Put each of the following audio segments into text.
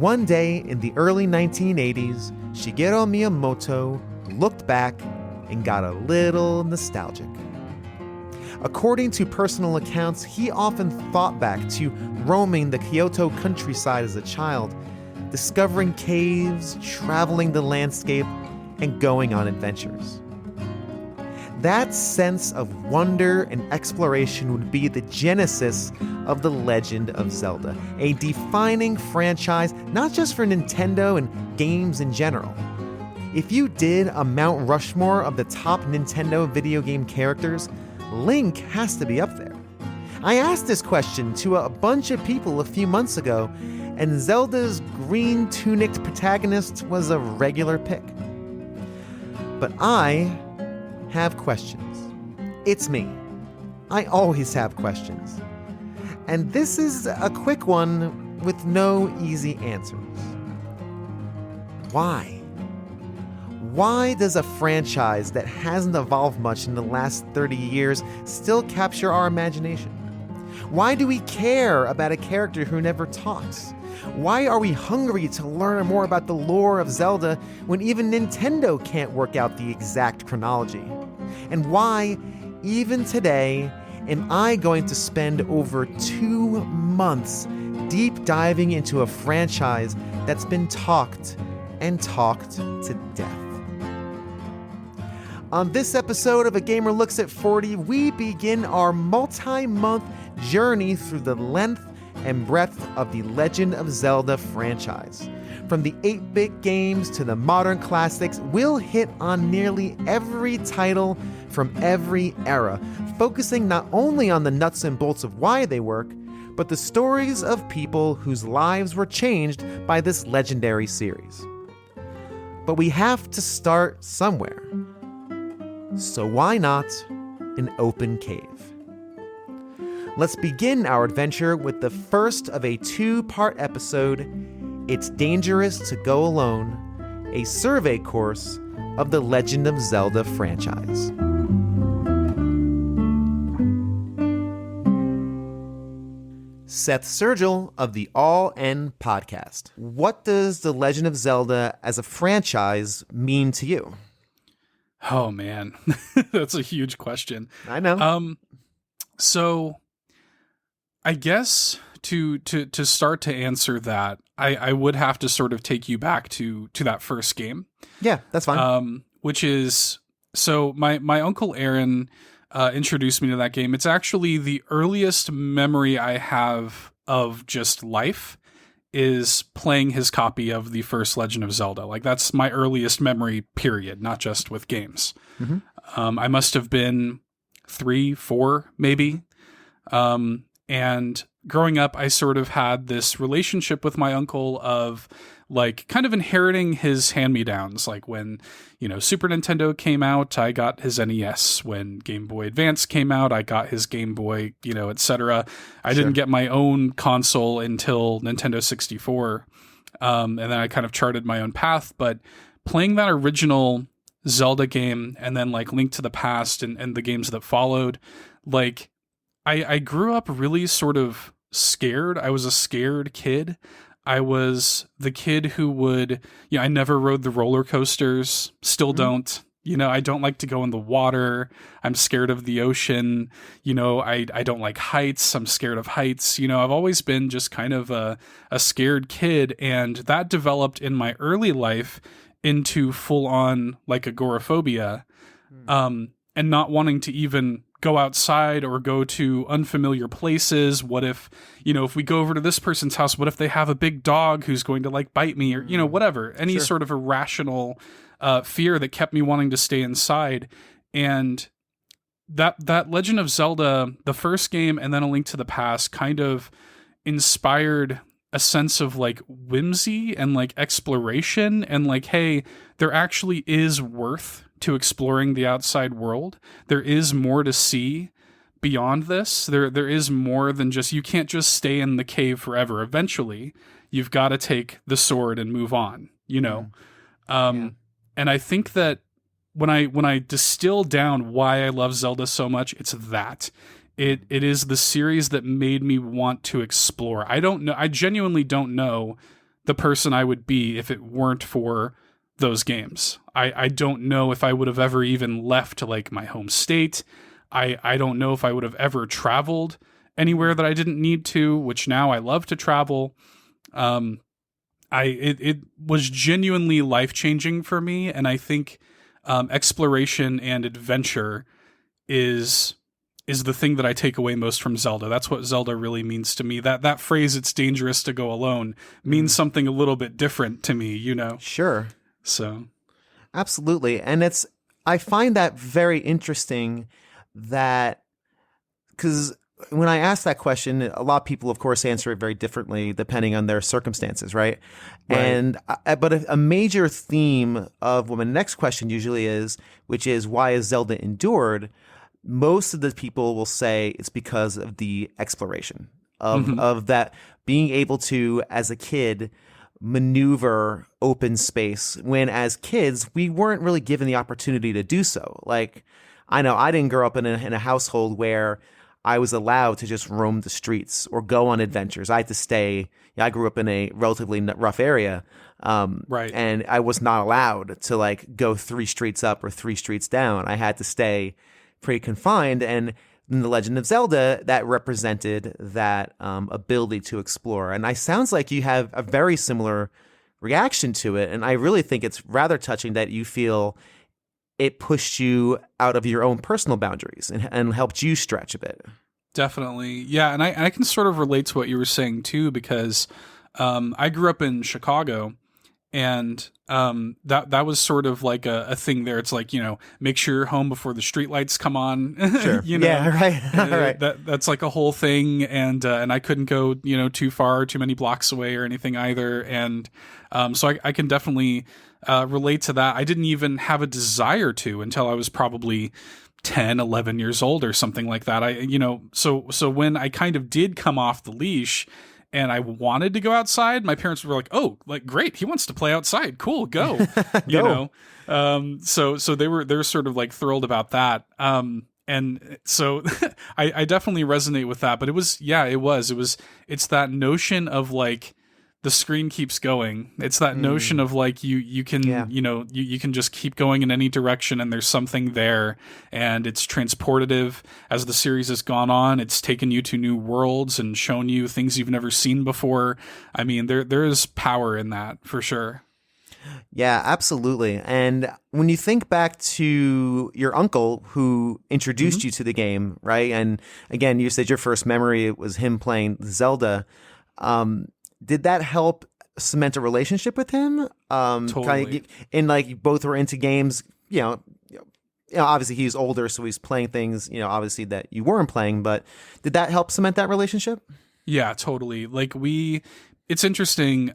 One day in the early 1980s, Shigeru Miyamoto looked back and got a little nostalgic. According to personal accounts, he often thought back to roaming the Kyoto countryside as a child, discovering caves, traveling the landscape, and going on adventures. That sense of wonder and exploration would be the genesis of The Legend of Zelda, a defining franchise not just for Nintendo and games in general. If you did a Mount Rushmore of the top Nintendo video game characters, Link has to be up there. I asked this question to a bunch of people a few months ago, and Zelda's green-tunicked protagonist was a regular pick. But I have questions. It's me. I always have questions. And this is a quick one with no easy answers. Why? Why does a franchise that hasn't evolved much in the last 30 years still capture our imagination? Why do we care about a character who never talks? Why are we hungry to learn more about the lore of Zelda when even Nintendo can't work out the exact chronology? And why, even today, am I going to spend over 2 months deep diving into a franchise that's been talked and talked to death? On this episode of A Gamer Looks at 40, we begin our multi-month journey through the length and breadth of the Legend of Zelda franchise. From the 8-bit games to the modern classics, we'll hit on nearly every title from every era, focusing not only on the nuts and bolts of why they work, but the stories of people whose lives were changed by this legendary series. But we have to start somewhere. So why not an open cave? Let's begin our adventure with the first of a 2-part episode, It's Dangerous to Go Alone, a survey course of the Legend of Zelda franchise. Seth Sturgill of the All N podcast. What does the Legend of Zelda as a franchise mean to you? Oh man, that's a huge question. I know. So I guess to start to answer that, I would have to sort of take you back to that first game. Yeah, that's fine. Which is, so my Uncle Aaron introduced me to that game. It's actually the earliest memory I have of just life is playing his copy of the first Legend of Zelda. Like, that's my earliest memory, period, not just with games. Mm-hmm. I must have been 3, 4, maybe. And growing up, I sort of had this relationship with my uncle of like kind of inheriting his hand-me-downs. Like when, Super Nintendo came out, I got his NES. When Game Boy Advance came out, I got his Game Boy, etc. I didn't get my own console until Nintendo 64. And then I kind of charted my own path. But playing that original Zelda game and then like Link to the Past and the games that followed, like I grew up really sort of scared. I was a scared kid. I was the kid who would, I never rode the roller coasters, still don't. I don't like to go in the water. I'm scared of the ocean. I don't like heights. I'm scared of heights. I've always been just kind of a scared kid. And that developed in my early life into full on like agoraphobia, and not wanting to even go outside or go to unfamiliar places. What if, if we go over to this person's house, what if they have a big dog who's going to like bite me or, whatever, any sort of irrational fear that kept me wanting to stay inside. And that Legend of Zelda, the first game, and then A Link to the Past kind of inspired a sense of like whimsy and like exploration and like, hey, there actually is worth to exploring the outside world. There is more to see beyond this. There is more than just, you can't just stay in the cave forever. Eventually, you've got to take the sword and move on, And I think that when I distill down why I love Zelda so much, it's that. It is the series that made me want to explore. I genuinely don't know the person I would be if it weren't for those games. I don't know if I would have ever even left like my home state. I don't know if I would have ever traveled anywhere that I didn't need to, which now I love to travel. It was genuinely life-changing for me, and I think exploration and adventure is the thing that I take away most from Zelda. That's what Zelda really means to me. That phrase, "it's dangerous to go alone," means something a little bit different to me, you know? Sure. So. Absolutely. And I find that very interesting that, because when I ask that question, a lot of people, of course, answer it very differently depending on their circumstances, right? And but a major theme of what my next question usually is, which is, why is Zelda endured? Most of the people will say it's because of the exploration of that, being able to, as a kid, maneuver open space when, as kids, we weren't really given the opportunity to do so. Like, I know I didn't grow up in a household where I was allowed to just roam the streets or go on adventures. I had to stay. I grew up in a relatively rough area, and I was not allowed to like go 3 streets up or 3 streets down. I had to stay pretty confined. And in The Legend of Zelda, that represented that ability to explore. And it sounds like you have a very similar reaction to it. And I really think it's rather touching that you feel it pushed you out of your own personal boundaries and helped you stretch a bit. Definitely. Yeah. And I can sort of relate to what you were saying too, because I grew up in Chicago, and that was sort of like a thing there. It's like, you know, make sure you're home before the streetlights come on. Sure. You know? Yeah, right. That's like a whole thing. And I couldn't go, you know, too far, too many blocks away or anything either. And so I can definitely relate to that. I didn't even have a desire to until I was probably 10, 11 years old or something like that. So when I kind of did come off the leash and I wanted to go outside, my parents were like, "Oh, like great, he wants to play outside. Cool, go." You know. So they were sort of like thrilled about that. And so I definitely resonate with that. But it's that notion of like, the screen keeps going. It's that notion of like you can you can just keep going in any direction, and there's something there, and it's transportative. As the series has gone on, it's taken you to new worlds and shown you things you've never seen before. I mean, there is power in that for sure. Yeah, absolutely. And when you think back to your uncle who introduced you to the game, right? And again, you said your first memory was him playing Zelda. Did that help cement a relationship with him? Totally. And like both were into games, you know, obviously he's older, so he's playing things, you know, obviously that you weren't playing, but did that help cement that relationship? Yeah, totally. Like it's interesting.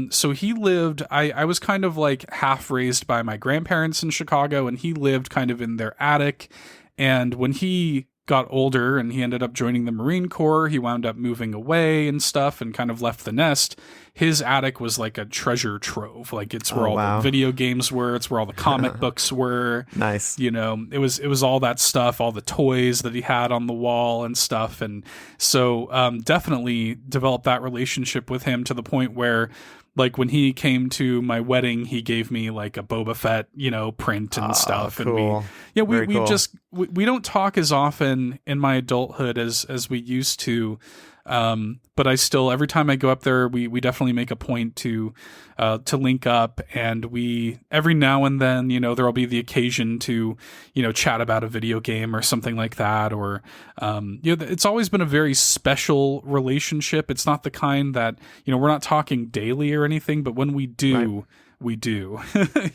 So he lived, I was kind of like half raised by my grandparents in Chicago, and he lived kind of in their attic. And when he got older and he ended up joining the Marine Corps, he wound up moving away and stuff and kind of left the nest. His attic was like a treasure trove. Like it's where all the video games were. It's where all the comic books were. Nice. You know, it was all that stuff, all the toys that he had on the wall and stuff. And so definitely developed that relationship with him to the point where, like, when he came to my wedding, he gave me like a Boba Fett, you know, print and stuff. Cool. And we don't talk as often in my adulthood as we used to. But I still, every time I go up there, we definitely make a point to link up, and every now and then, you know, there'll be the occasion to, you know, chat about a video game or something like that. Or, you know, it's always been a very special relationship. It's not the kind that, you know, we're not talking daily or anything, but when we do, right. We do,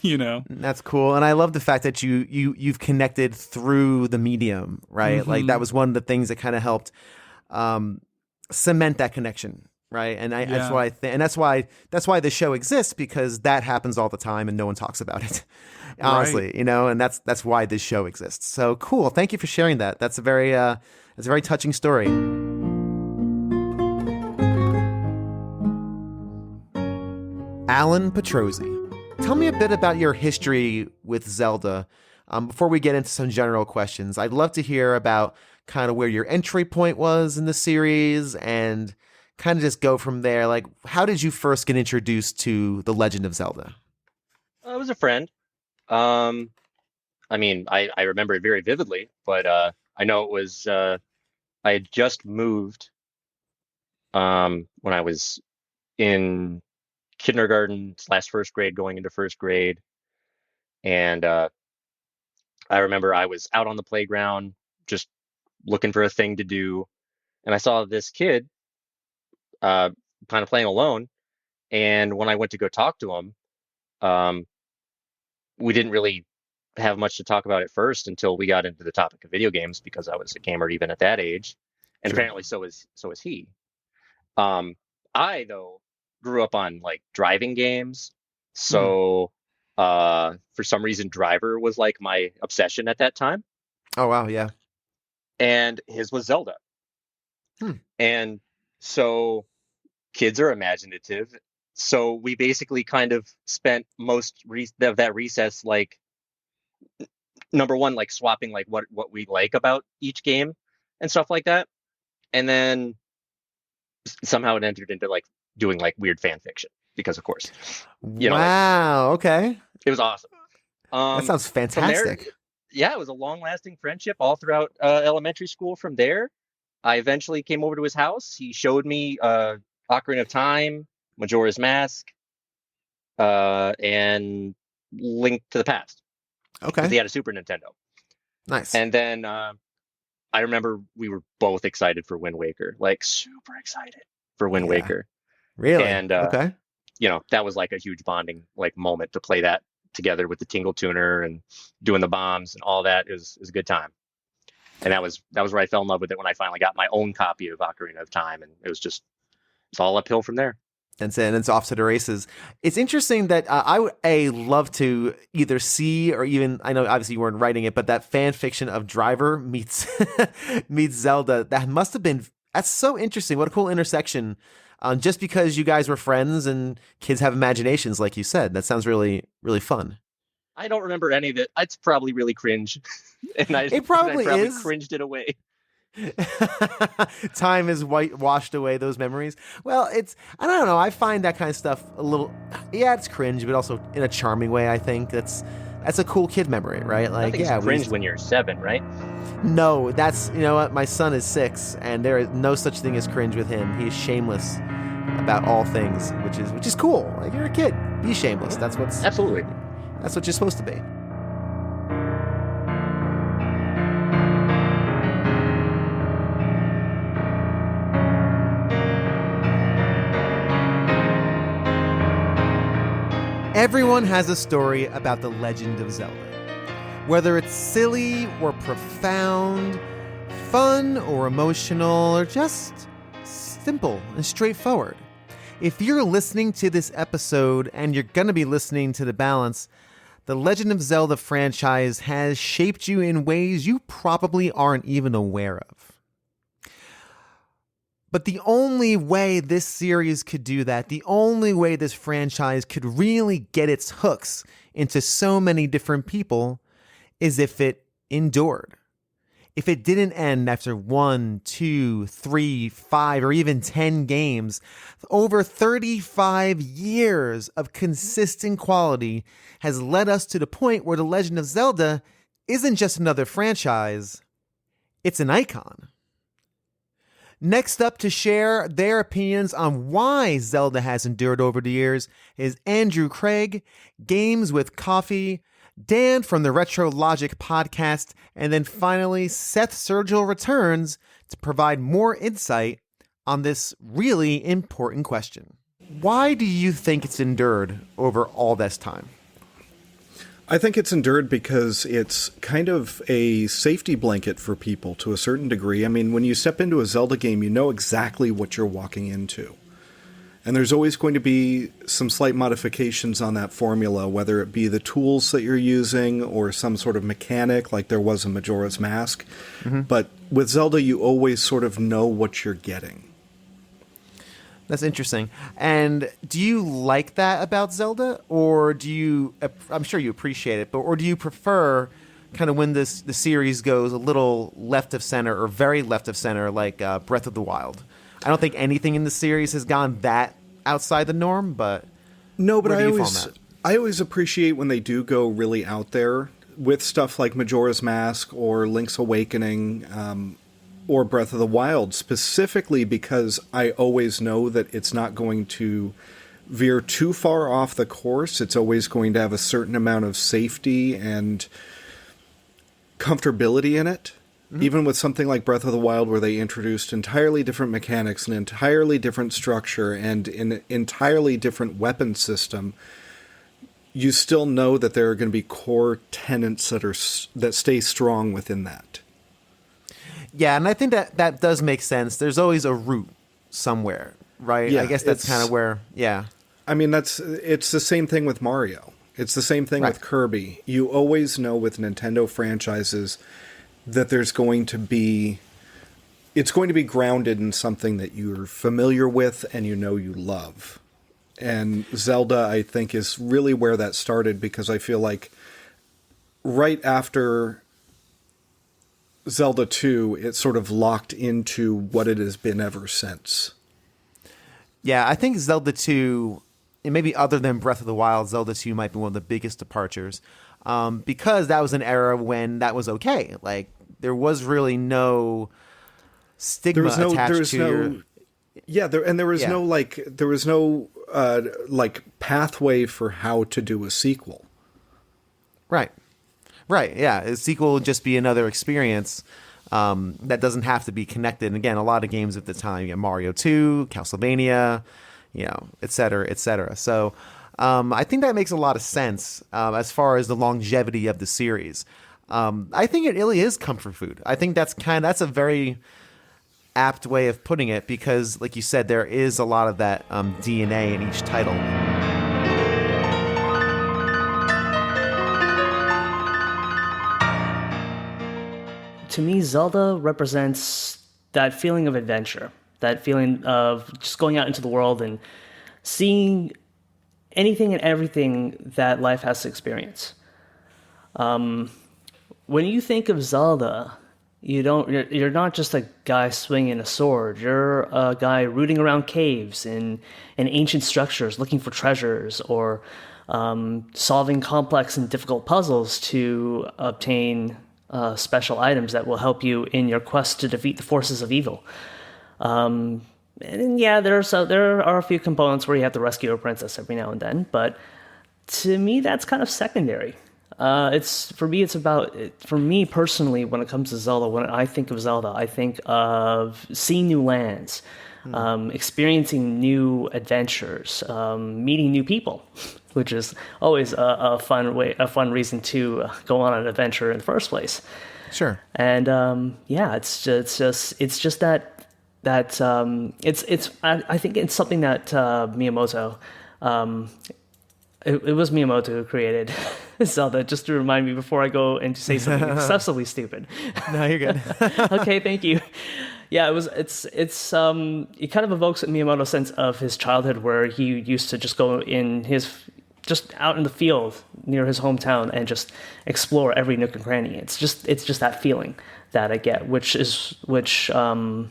you know. That's cool. And I love the fact that you've connected through the medium, right? Mm-hmm. Like that was one of the things that kind of helped cement that connection, right? And that's why that's why the show exists, because that happens all the time and no one talks about it. Honestly, right. You know, and that's why this show exists. So cool. Thank you for sharing that. That's a very touching story. Alan Petrozzi, tell me a bit about your history with Zelda. Before we get into some general questions, I'd love to hear about kind of where your entry point was in the series and kind of just go from there. Like, how did you first get introduced to The Legend of Zelda? It was a friend. I mean, I remember it very vividly, but I know it was I had just moved when I was in kindergarten slash first grade, going into first grade, and I remember I was out on the playground just looking for a thing to do, and I saw this kid uh, kind of playing alone. And when I went to go talk to him, um, we didn't really have much to talk about at first until we got into the topic of video games because I was a gamer even at that age, and Sure. apparently so was he. Um, I though grew up on like driving games, Hmm. so for some reason Driver was like my obsession at that time, Oh, wow. Yeah. and his was Zelda. Hmm. And so kids are imaginative. So we basically kind of spent of that recess like number one, like swapping like what we like about each game and stuff like that. And then somehow it entered into like doing like weird fan fiction because of course, like Wow. Okay. it was awesome. That sounds From there, fantastic. yeah, it was a long lasting friendship all throughout elementary school. From there, I eventually came over to his house. He showed me Ocarina of Time, Majora's Mask, and Link to the Past because Okay. he had a Super Nintendo. Nice. And then I remember we were both excited for Wind Waker, like super excited for Wind Yeah. Waker. Really? And Okay. that was like a huge bonding like moment to play that together with the Tingle Tuner and doing the bombs and all that. It was a good time. And that was where I fell in love with it when I finally got my own copy of Ocarina of Time, and it's all uphill from there. And it's off to the races. It's interesting that I would love to either see or even, I know obviously you weren't writing it, but that fan fiction of Driver meets meets Zelda. That's so interesting. What a cool intersection. Just because you guys were friends and kids have imaginations, like you said, that sounds really, really fun. I don't remember any of it. It's probably really cringe, and I It and I probably probably is. cringed it away. Time has washed away those memories. Well, I don't know. I find that kind of stuff a little, yeah, it's cringe, but also in a charming way. I think that's a cool kid memory, right? Like, Nothing's yeah, cringe when you're 7, right? no, that's, you know what? My son is 6, and there is no such thing as cringe with him. He is shameless about all things, which is cool. Like, you're a kid, be shameless. Absolutely. That's what you're supposed to be. Everyone has a story about The Legend of Zelda. Whether it's silly or profound, fun or emotional, or just simple and straightforward. If you're listening to this episode, and you're going to be listening to the balance, the Legend of Zelda franchise has shaped you in ways you probably aren't even aware of. But the only way this series could do that, the only way this franchise could really get its hooks into so many different people, is if it endured. If it didn't end after 1, 2, 3, 5, or even 10 games, over 35 years of consistent quality has led us to the point where The Legend of Zelda isn't just another franchise, it's an icon. Next up to share their opinions on why Zelda has endured over the years is Andrew Craig, Games with Coffee, Dan from the Retro Logic podcast, and then finally Seth Sturgill returns to provide more insight on this really important question. Why do you think it's endured over all this time? I think it's endured because it's kind of a safety blanket for people to a certain degree. I mean, when you step into a Zelda game, you know exactly what you're walking into. And there's always going to be some slight modifications on that formula, whether it be the tools that you're using or some sort of mechanic like there was in Majora's Mask. Mm-hmm. But with Zelda, you always sort of know what you're getting. That's interesting. And do you like that about Zelda? Or do you, I'm sure you appreciate it, but or do you prefer kind of when the series goes a little left of center or very left of center like Breath of the Wild? I don't think anything in the series has gone that outside the norm, but no, but where do you fall on that? I always appreciate when they do go really out there with stuff like Majora's Mask or Link's Awakening, or Breath of the Wild, specifically because I always know that it's not going to veer too far off the course. It's always going to have a certain amount of safety and comfortability in it. Mm-hmm. Even with something like Breath of the Wild, where they introduced entirely different mechanics, an entirely different structure, and an entirely different weapon system, you still know that there are going to be core tenets that stay strong within that. Yeah, and I think that does make sense. There's always a root somewhere, right? Yeah, I guess that's kind of where, yeah. I mean, it's the same thing with Mario. It's the same thing with Kirby. You always know with Nintendo franchises that it's going to be grounded in something that you're familiar with and you love. And Zelda, I think, is really where that started, because I feel like right after Zelda 2, it sort of locked into what it has been ever since. Yeah, I think Zelda 2, and maybe other than Breath of the Wild, Zelda 2 might be one of the biggest departures, because that was an era when that was okay. Like, there was really no stigma attached to your... Yeah, there was no pathway for how to do a sequel. Right, yeah. A sequel would just be another experience that doesn't have to be connected. And again, a lot of games at the time, Mario 2, Castlevania, et cetera, et cetera. So I think that makes a lot of sense as far as the longevity of the series. I think it really is comfort food. I think that's a very apt way of putting it, because, like you said, there is a lot of that DNA in each title. To me, Zelda represents that feeling of adventure, that feeling of just going out into the world and seeing anything and everything that life has to experience. When you think of Zelda, you're not just a guy swinging a sword. You're a guy rooting around caves and ancient structures, looking for treasures, or solving complex and difficult puzzles to obtain special items that will help you in your quest to defeat the forces of evil. And yeah, there are a few components where you have to rescue a princess every now and then, but to me, that's kind of secondary. For me personally, when it comes to Zelda, when I think of Zelda, I think of seeing new lands, experiencing new adventures, meeting new people, which is always a fun reason to go on an adventure in the first place. Sure. And it's just that I think it's something that Miyamoto. It was Miyamoto who created Zelda, just to remind me before I go and say something excessively stupid. No, you're good. Okay, thank you. Yeah, it kind of evokes a Miyamoto sense of his childhood, where he used to just go just out in the field near his hometown and just explore every nook and cranny. It's just that feeling that I get, which explains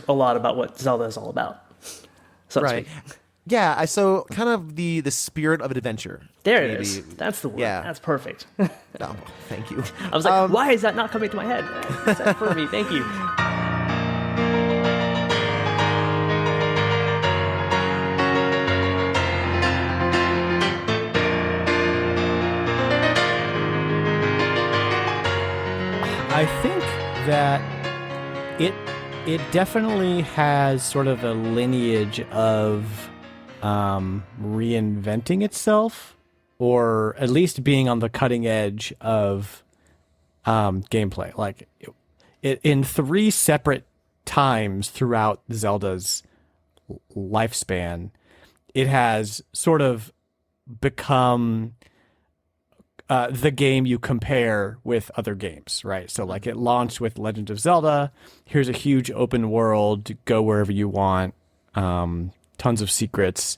a lot about what Zelda is all about. So right. Yeah, so kind of the spirit of adventure. There it is. That's the word. Yeah. That's perfect. Oh, thank you. I was like, why is that not coming to my head? That's for me. Thank you. I think that it definitely has sort of a lineage of reinventing itself, or at least being on the cutting edge of gameplay. Like it in 3 separate times throughout Zelda's lifespan, it has sort of become the game you compare with other games, right? So like it launched with Legend of Zelda. Here's a huge open world, go wherever you want, tons of secrets,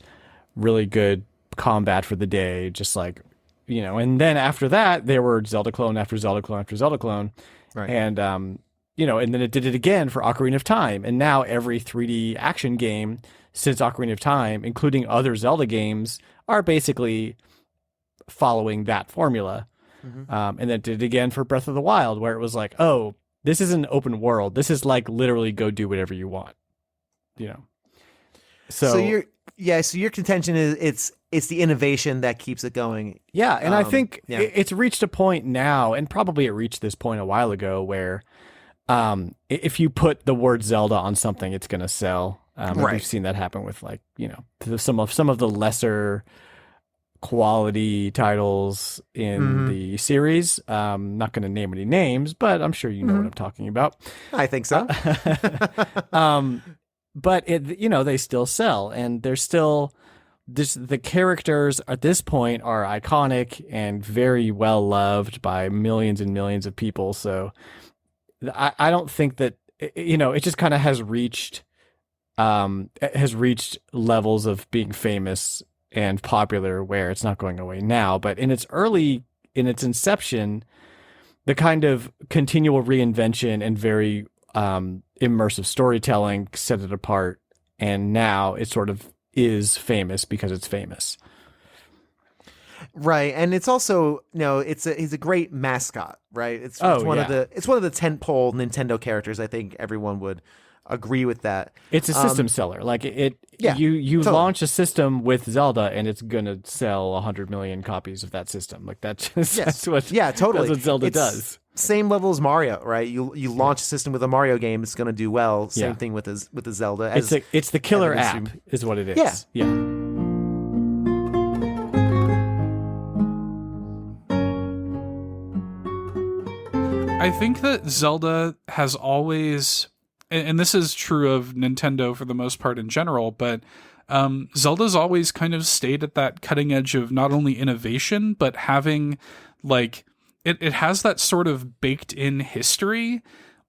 really good combat for the day, just like, and then after that, there were Zelda clone after Zelda clone after Zelda clone. Right. And and then it did it again for Ocarina of Time. And now every 3D action game since Ocarina of Time, including other Zelda games, are basically following that formula. And then it did it again for Breath of the Wild, where it was like, oh, this is an open world. This is like literally go do whatever you want. So your contention is it's the innovation that keeps it going. Yeah, and I think it's reached a point now, and probably it reached this point a while ago, where if you put the word Zelda on something, it's going to sell. And we've seen that happen with some of the lesser quality titles in the series. Not going to name any names, but I'm sure you know what I'm talking about. I think so. But they still sell, and they're still the characters at this point are iconic and very well loved by millions and millions of people. So I don't think that it just kind of has reached levels of being famous and popular where it's not going away now. But in its inception, the kind of continual reinvention and very immersive storytelling set it apart, and now it sort of is famous because it's famous. Right, and it's also he's a great mascot, right? It's one of the tentpole Nintendo characters. I think everyone would agree with that. It's a system seller. Like you totally launch a system with Zelda, and it's gonna sell 100 million copies of that system. Like that's totally. That's what Zelda does. Same level as Mario, right? You launch a system with a Mario game, it's going to do well. Same thing with the Zelda. It's the killer app, is what it is. Yeah. I think that Zelda has always, and this is true of Nintendo for the most part in general, but Zelda's always kind of stayed at that cutting edge of not only innovation, but having It has that sort of baked in history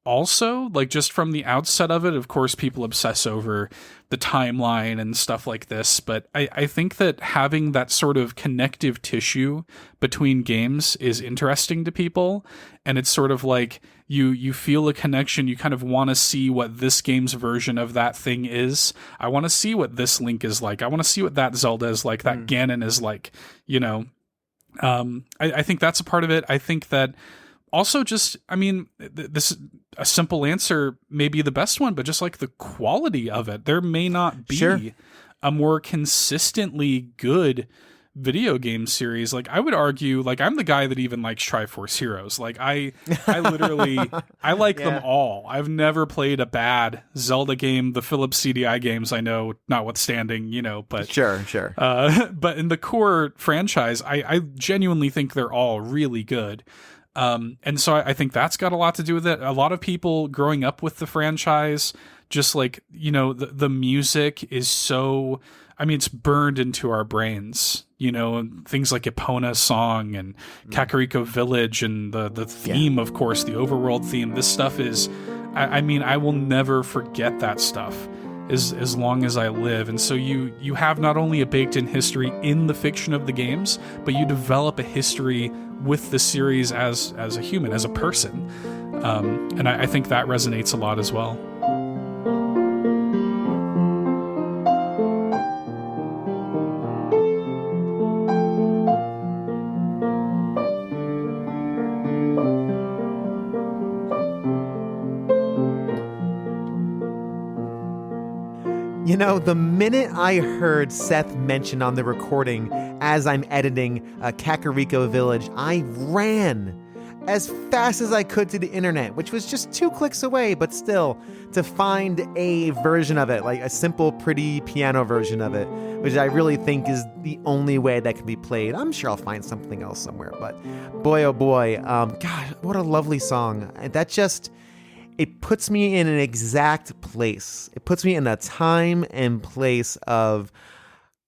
also, like just from the outset of it. Of course, people obsess over the timeline and stuff like this, but I think that having that sort of connective tissue between games is interesting to people. And it's sort of like you feel a connection. You kind of want to see what this game's version of that thing is. I want to see what this Link is like. I want to see what that Zelda is like, that Ganon is like, I think that's a part of it. I think that also this a simple answer may be the best one, but just like the quality of it, there may not be a more consistently good video game series. Like I would argue, like I'm the guy that even likes Triforce Heroes. Like I literally, I like them all. I've never played a bad Zelda game. The Philips CDI games, I know, notwithstanding, but sure. But in the core franchise, I genuinely think they're all really good. And so I think that's got a lot to do with it. A lot of people growing up with the franchise, just like, the music is so, it's burned into our brains, things like Epona's song and Kakariko Village and the theme, of course, the overworld theme. This stuff is, I will never forget that stuff as long as I live. And so you have not only a baked-in history in the fiction of the games, but you develop a history with the series as a human, as a person. And I think that resonates a lot as well. The minute I heard Seth mention on the recording as I'm editing Kakariko Village, I ran as fast as I could to the internet, which was just 2 clicks away, but still, to find a version of it, like a simple, pretty piano version of it, which I really think is the only way that can be played. I'm sure I'll find something else somewhere, but boy, oh boy, God, what a lovely song. That just... it puts me in an exact place. It puts me in a time and place of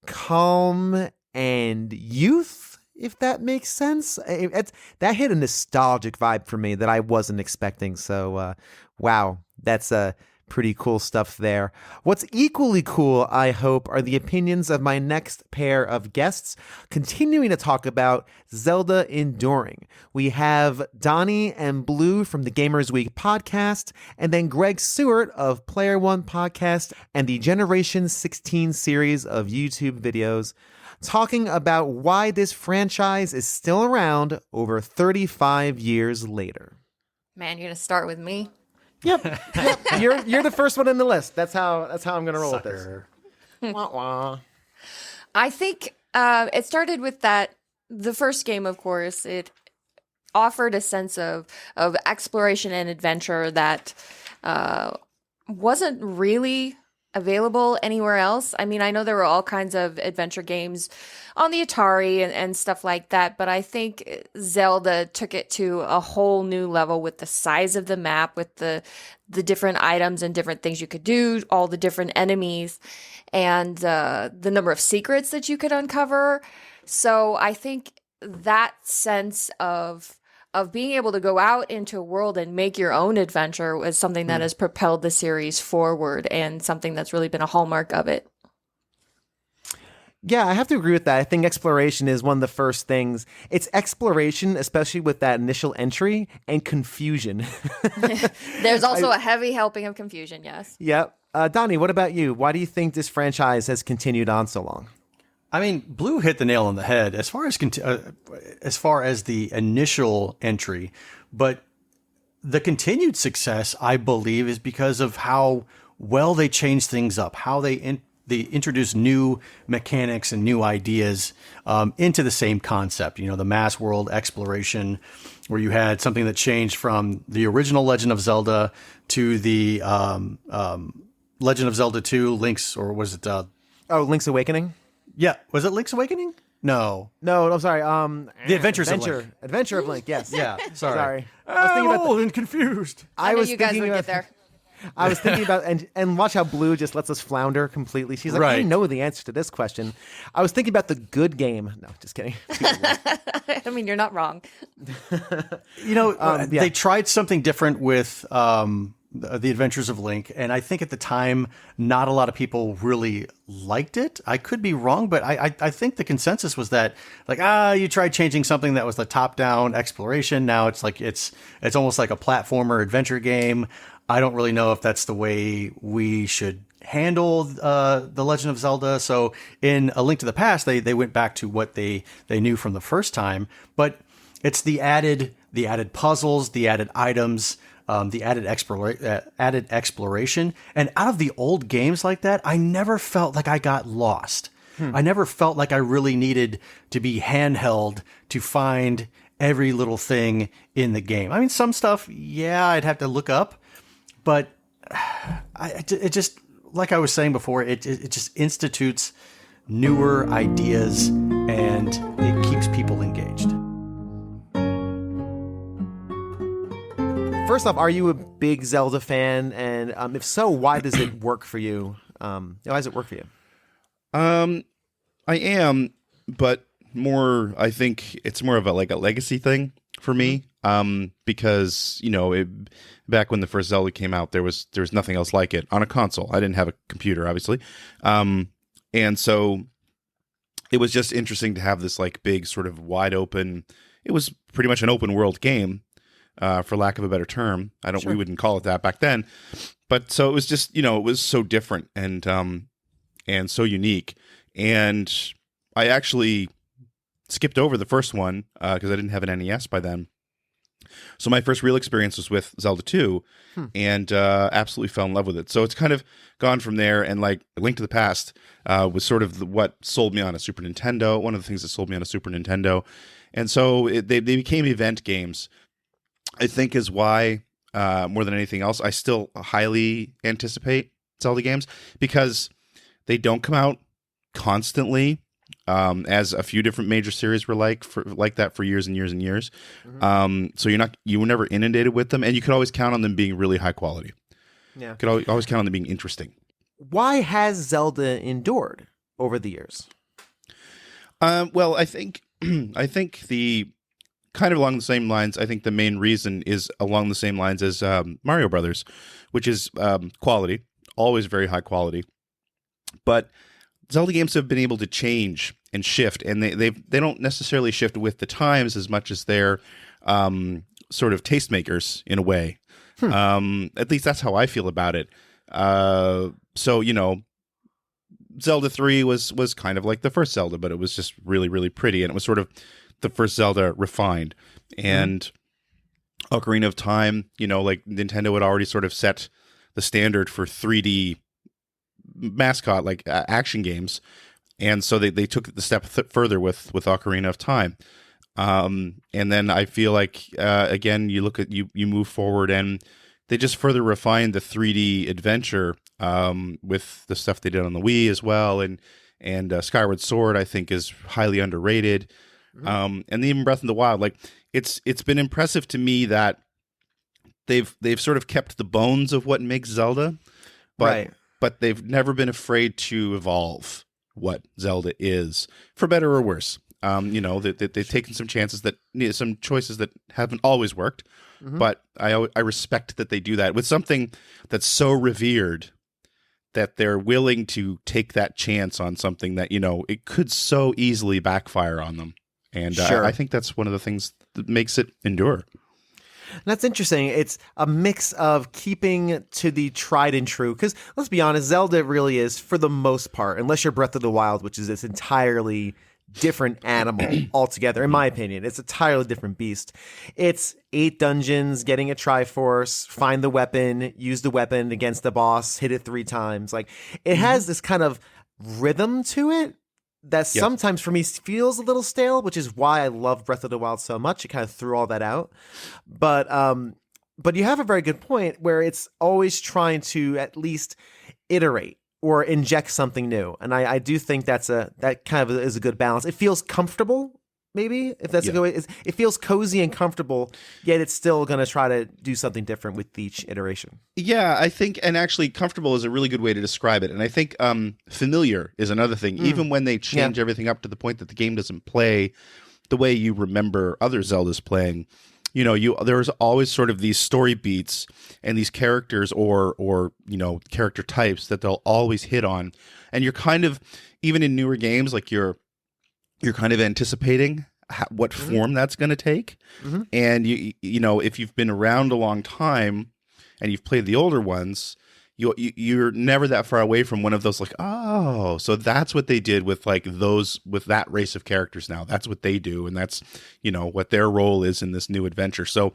calm and youth, if that makes sense. That hit a nostalgic vibe for me that I wasn't expecting. So, wow, that's Pretty cool stuff there. What's equally cool, I hope, are the opinions of my next pair of guests, continuing to talk about Zelda Enduring. We have Donnie and Blue from the Gamers Week podcast, and then Greg Sewart of Player One podcast and the Generation 16 series of YouTube videos, talking about why this franchise is still around over 35 years later. Man, you're going to start with me? Yep. You're the first one in the list. That's how I'm gonna roll with this. Wah, wah. I think it started with the first game, of course. It offered a sense of exploration and adventure that wasn't really available anywhere else. I mean, I know there were all kinds of adventure games on the Atari and stuff like that, but I think Zelda took it to a whole new level with the size of the map, with the different items and different things you could do, all the different enemies, and the number of secrets that you could uncover. So I think that sense of being able to go out into a world and make your own adventure was something that has propelled the series forward and something that's really been a hallmark of it. Yeah, I have to agree with that. I think exploration is one of the first things. It's exploration, especially with that initial entry, and confusion. There's also a heavy helping of confusion, yes. Yep. Donnie, what about you? Why do you think this franchise has continued on so long? I mean, Blue hit the nail on the head as far as the initial entry, but the continued success, I believe, is because of how well they changed things up, how they introduced new mechanics and new ideas into the same concept. You know, the mass world exploration, where you had something that changed from the original Legend of Zelda to the Legend of Zelda 2, Link's, or was it? Link's Awakening? Yeah, was it Link's Awakening? No, I'm sorry. The Adventures of Link. Adventure of Link. Yes. Yeah. Sorry. I was thinking about and confused. I knew you guys would get there. I was thinking about and watch how Blue just lets us flounder completely. She's like, I know the answer to this question. I was thinking about the good game. No, just kidding. I mean, you're not wrong. You know, they tried something different with the Adventures of Link, and I think at the time not a lot of people really liked it. I could be wrong, but I think the consensus was that, like, you tried changing something that was the top-down exploration. Now it's like it's almost like a platformer adventure game. I don't really know if that's the way we should handle the Legend of Zelda. So in A Link to the Past, they went back to what they knew from the first time, but it's the added puzzles, the added items, the added exploration. And out of the old games like that, I never felt like I got lost. I never felt like I really needed to be handheld to find every little thing in the game. I mean, some stuff, I'd have to look up. But it just, like I was saying before, it just institutes newer ideas and it keeps people engaged. First off, are you a big Zelda fan? And if so, why does it work for you? Why does it work for you? I am, but I think it's more of a legacy thing for me. Because, back when the first Zelda came out, there was nothing else like it on a console. I didn't have a computer, obviously. And so it was just interesting to have this big sort of wide open, it was pretty much an open world game, for lack of a better term. We wouldn't call it that back then. But so it was just, it was so different and so unique. And I actually skipped over the first one, because I didn't have an NES by then. So my first real experience was with Zelda 2 and absolutely fell in love with it. So it's kind of gone from there, and A Link to the Past was sort of what sold me on a Super Nintendo, one of the things that sold me on a Super Nintendo. And so they became event games, I think is why, more than anything else, I still highly anticipate Zelda games, because they don't come out constantly. As a few different major series were like that for years and years and years. Mm-hmm. So you were never inundated with them, and you could always count on them being really high quality. Yeah. You could always count on them being interesting. Why has Zelda endured over the years? Well, I think the kind of along the same lines. I think the main reason is along the same lines as Mario Brothers, which is quality, always very high quality. But Zelda games have been able to change and shift, and they don't necessarily shift with the times as much as they're sort of tastemakers in a way. At least that's how I feel about it. So, you know, Zelda 3 was kind of like the first Zelda, but it was just really, really pretty, and it was sort of the first Zelda refined. And Ocarina of Time, you know, like Nintendo had already sort of set the standard for 3D mascot, like action games. And so they took it the step further with Ocarina of Time. And then I feel like, again, you look at, you move forward and they just further refined the 3D adventure with the stuff they did on the Wii as well. And Skyward Sword, I think, is highly underrated. And even Breath of the Wild, like it's been impressive to me that they've sort of kept the bones of what makes Zelda, but they've never been afraid to evolve what Zelda is, for better or worse. You know, they've taken some chances some choices that haven't always worked, but I respect that they do that with something that's so revered that they're willing to take that chance on something that, you know, it could so easily backfire on them. And I think that's one of the things that makes it endure. That's interesting. It's a mix of keeping to the tried and true. Because let's be honest, Zelda really is, for the most part, unless you're Breath of the Wild, which is this entirely different animal altogether, in my opinion. It's a entirely different beast. It's 8 dungeons, getting a Triforce, find the weapon, use the weapon against the boss, hit it 3 times. Like, it has this kind of rhythm to it that sometimes for me feels a little stale, which is why I love Breath of the Wild so much. It kind of threw all that out. But you have a very good point where it's always trying to at least iterate or inject something new. And I do think that kind of is a good balance. It feels comfortable, maybe, if that's a good way. It feels cozy and comfortable, yet it's still going to try to do something different with each iteration. Yeah, I think, and actually comfortable is a really good way to describe it. And I think familiar is another thing. Even when they change everything up to the point that the game doesn't play the way you remember other Zeldas playing, you know, there's always sort of these story beats and these characters or you know, character types that they'll always hit on. And you're kind of, even in newer games, like you're kind of anticipating what form that's going to take. And you know, if you've been around a long time and you've played the older ones, you're never that far away from one of those, like, oh, so that's what they did with like those, with that race of characters now. That's what they do, and that's, you know, what their role is in this new adventure. So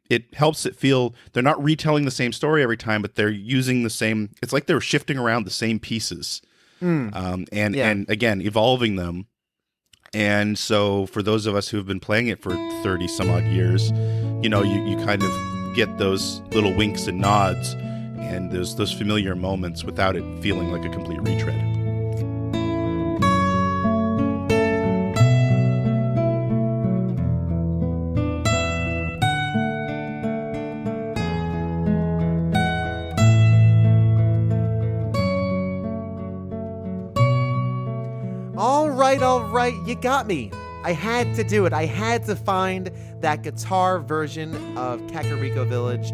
it helps it feel, they're not retelling the same story every time, but they're using the same, it's like they're shifting around the same pieces. And again, evolving them. And so for those of us who have been playing it for 30 some odd years, you know, you kind of get those little winks and nods and those familiar moments without it feeling like a complete retread. All right, you got me. I had to do it. I had to find that guitar version of Kakariko Village.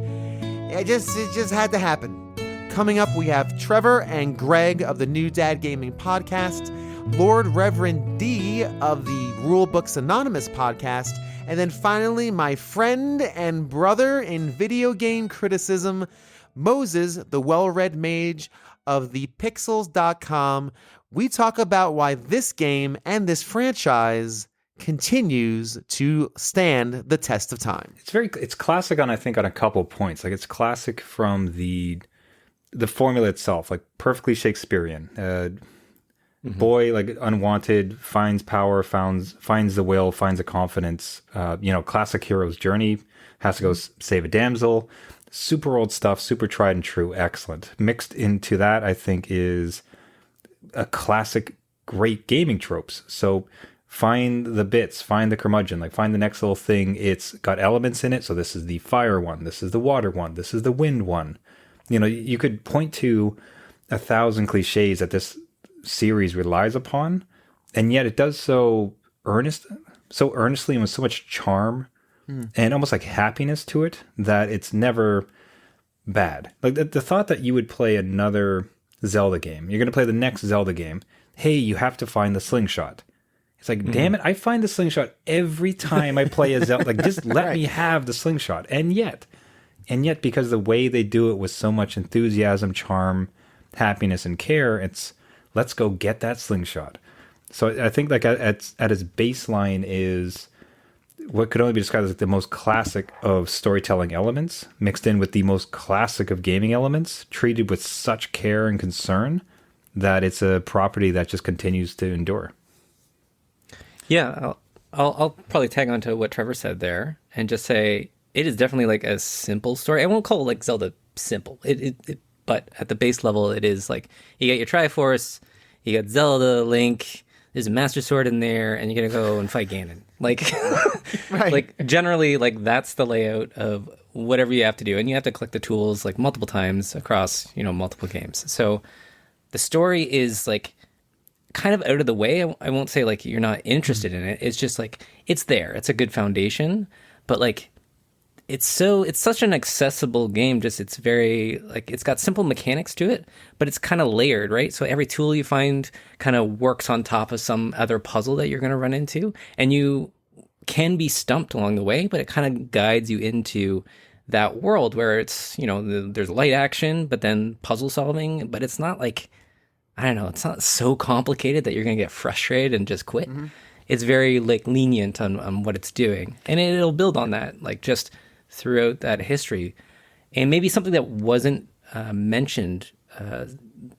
It just had to happen. Coming up, we have Trevor and Greg of the New Dad Gaming Podcast, Lord Reverend D of the Rulebooks Anonymous Podcast, and then finally my friend and brother in video game criticism, Moses, the well-read mage of the Pixels.com. We talk about why this game and this franchise continues to stand the test of time. It's classic on, I think, on a couple points. Like, it's classic from the formula itself, like perfectly Shakespearean. Boy, like unwanted, finds power, finds the will, finds the confidence. You know, classic hero's journey, has to go save a damsel. Super old stuff, super tried and true, excellent. Mixed into that, I think, is a classic great gaming tropes. So find the bits, find the curmudgeon, like find the next little thing. It's got elements in it. So this is the fire one, this is the water one, this is the wind one. You know, you could point to 1,000 cliches that this series relies upon, and yet it does so so earnestly and with so much charm and almost like happiness to it that it's never bad. Like the thought that you would play another Zelda game, you're going to play the next Zelda game. Hey, you have to find the slingshot. It's like, damn it, I find the slingshot every time I play a Zelda. Like, just let me have the slingshot. And yet, because the way they do it with so much enthusiasm, charm, happiness, and care, it's let's go get that slingshot. So I think like at its baseline is what could only be described as like the most classic of storytelling elements mixed in with the most classic of gaming elements, treated with such care and concern that it's a property that just continues to endure. Yeah, I'll probably tag on to what Trevor said there and just say it is definitely like a simple story. I won't call it like Zelda simple. But at the base level, it is like you got your Triforce, you got Zelda, Link. There's a Master Sword in there, and you're gonna go and fight Ganon. Like, like generally, like that's the layout of whatever you have to do, and you have to collect the tools like multiple times across, multiple games. So the story is like kind of out of the way. I won't say like you're not interested in it. It's just like it's there. It's a good foundation, but like it's such an accessible game. Just it's very like it's got simple mechanics to it, but it's kind of layered, right? So every tool you find kind of works on top of some other puzzle that you're going to run into, and you can be stumped along the way, but it kind of guides you into that world where it's there's light action, but then puzzle solving. But it's not like I don't know, it's not so complicated that you're going to get frustrated and just quit. It's very like lenient on what it's doing, and it'll build on that like just throughout that history. And maybe something that wasn't mentioned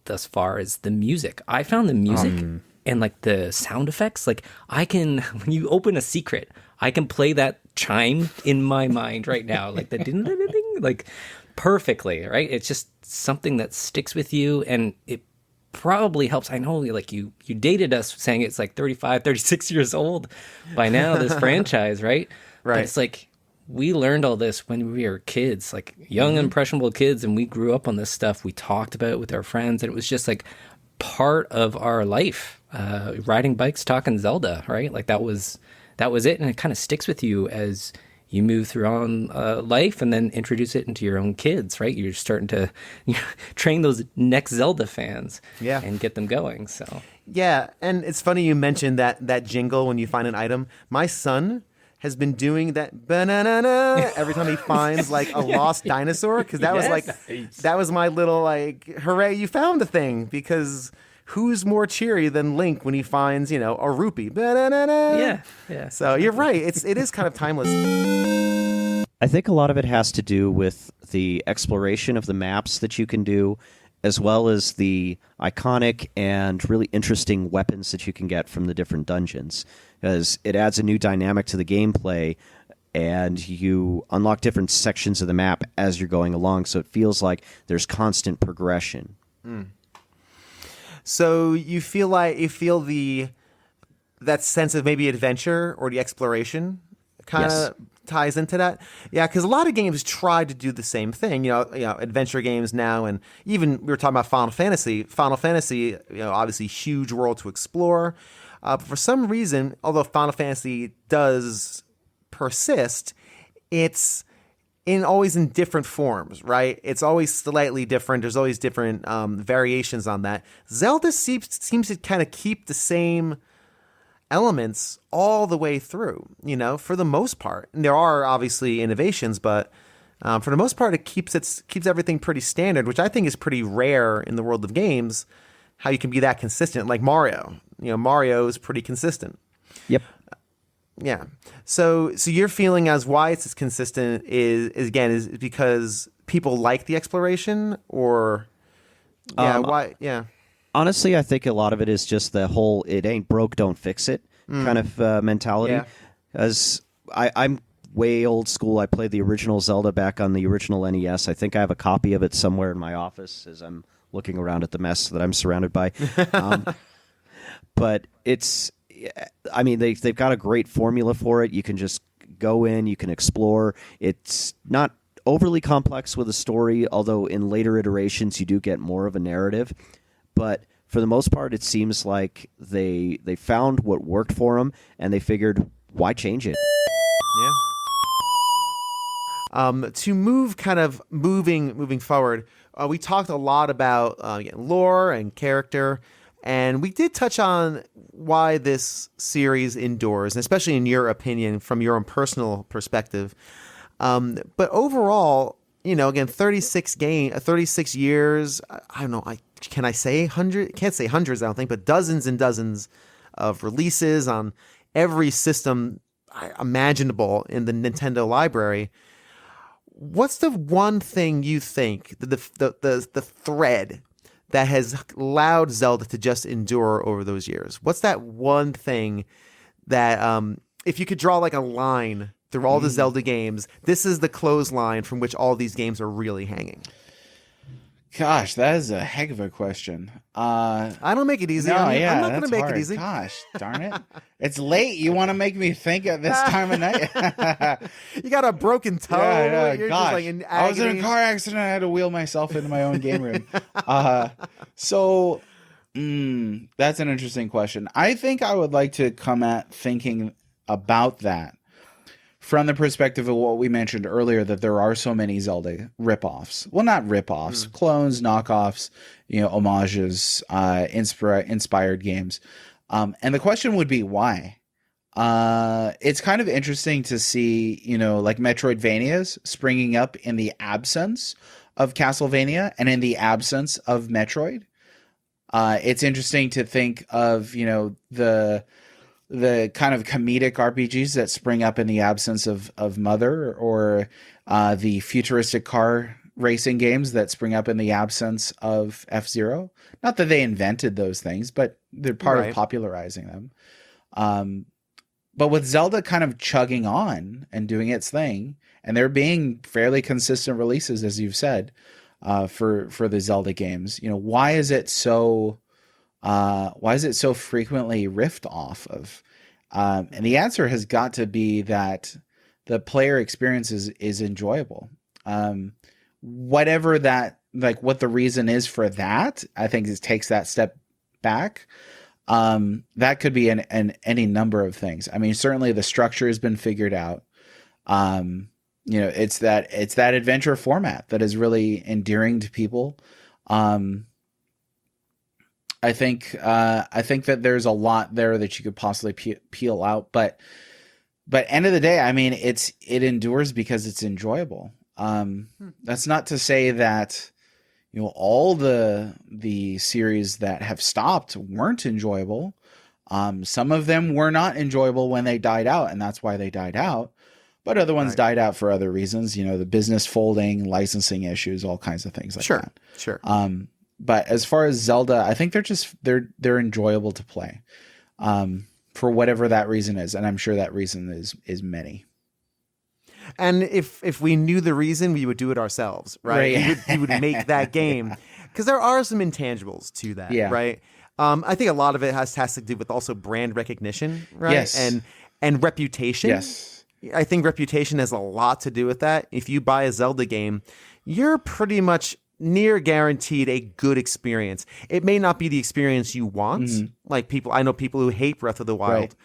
thus far is the music. I found the music and like the sound effects, like I can, when you open a secret, I can play that chime in my mind right now, like the ding, ding, ding, ding, like perfectly, right? It's just something that sticks with you, and it probably helps. I know like you dated us saying it's like 35, 36 years old by now, this franchise, right? Right. But it's like, we learned all this when we were kids, like young, impressionable kids, and we grew up on this stuff. We talked about it with our friends, and it was just like part of our life. Riding bikes, talking Zelda, right? Like that was it, and it kind of sticks with you as you move through on life, and then introduce it into your own kids, right? You're starting to train those next Zelda fans, and get them going. So and it's funny you mentioned that jingle when you find an item. My son has been doing that banana every time he finds like a lost dinosaur, because that was like that was my little like hooray, you found a thing, because who's more cheery than Link when he finds a rupee? Banana. Yeah. So you're right, it is kind of timeless. I think a lot of it has to do with the exploration of the maps that you can do, as well as the iconic and really interesting weapons that you can get from the different dungeons, because it adds a new dynamic to the gameplay, and you unlock different sections of the map as you're going along, so it feels like there's constant progression. So you feel that sense of maybe adventure or the exploration kind of ties into that. Yeah, because a lot of games try to do the same thing. Adventure games now, and even we were talking about Final Fantasy. Final Fantasy, obviously huge world to explore. But for some reason, although Final Fantasy does persist, it's always in different forms, right? It's always slightly different. There's always different variations on that. Zelda seems to kind of keep the same elements all the way through, for the most part. And there are obviously innovations, but for the most part, it keeps everything pretty standard, which I think is pretty rare in the world of games, how you can be that consistent. Like Mario. Mario is pretty consistent. Yep. Yeah. So your feeling as why it's as consistent is because people like the exploration, or why? Yeah. Honestly, I think a lot of it is just the whole "it ain't broke, don't fix it" kind of mentality. Yeah. As I'm way old school. I played the original Zelda back on the original NES. I think I have a copy of it somewhere in my office as I'm looking around at the mess that I'm surrounded by. But they've got a great formula for it. You can just go in, you can explore. It's not overly complex with a story, although in later iterations you do get more of a narrative. But for the most part, it seems like they found what worked for them, and they figured, why change it? Yeah. To moving forward, we talked a lot about lore and character, and we did touch on why this series endures, and especially in your opinion, from your own personal perspective. But overall, again, 36 years. I don't know. Can I say hundred? Can't say hundreds. I don't think, but dozens and dozens of releases on every system imaginable in the Nintendo library. What's the one thing you think, the thread that has allowed Zelda to just endure over those years? What's that one thing that, if you could draw like a line through all the Zelda games, this is the clothesline from which all these games are really hanging? Gosh, that is a heck of a question. I don't make it easy. No, I'm not going to make hard. it easy. Gosh, darn it. It's late. You want to make me think at this time of night? You got a broken toe. Yeah, You're gosh. just like in I was in agony. a car accident. I had to wheel myself into my own game room. That's an interesting question. I think I would like to come at thinking about that from the perspective of what we mentioned earlier, that there are so many Zelda ripoffs. Well, not ripoffs, clones, knockoffs, homages, inspired games. And the question would be why? It's kind of interesting to see, like Metroidvanias springing up in the absence of Castlevania and in the absence of Metroid. It's interesting to think of, the kind of comedic RPGs that spring up in the absence of Mother, or the futuristic car racing games that spring up in the absence of F-Zero. Not that they invented those things, but they're part of popularizing them. But with Zelda kind of chugging on and doing its thing, and there being fairly consistent releases, as you've said, for the Zelda games, why is it so frequently riffed off of? And the answer has got to be that the player experience is enjoyable. Whatever that, like what the reason is for that, I think it takes that step back. That could be any number of things. I mean, certainly the structure has been figured out. It's that adventure format that is really endearing to people. I think that there's a lot there that you could possibly peel out, but end of the day, I mean, it endures because it's enjoyable. That's not to say that, all the series that have stopped weren't enjoyable. Some of them were not enjoyable when they died out, and that's why they died out. But other ones died out for other reasons, the business folding, licensing issues, all kinds of things like that. Sure. But as far as Zelda, I think they're enjoyable to play, for whatever that reason is, and I'm sure that reason is many. And if we knew the reason, we would do it ourselves, right? We would make that game, because there are some intangibles to that, right? I think a lot of it has to do with also brand recognition, right? Yes. And reputation. Yes. I think reputation has a lot to do with that. If you buy a Zelda game, you're pretty much near guaranteed a good experience. It may not be the experience you want. Like I know people who hate Breath of the Wild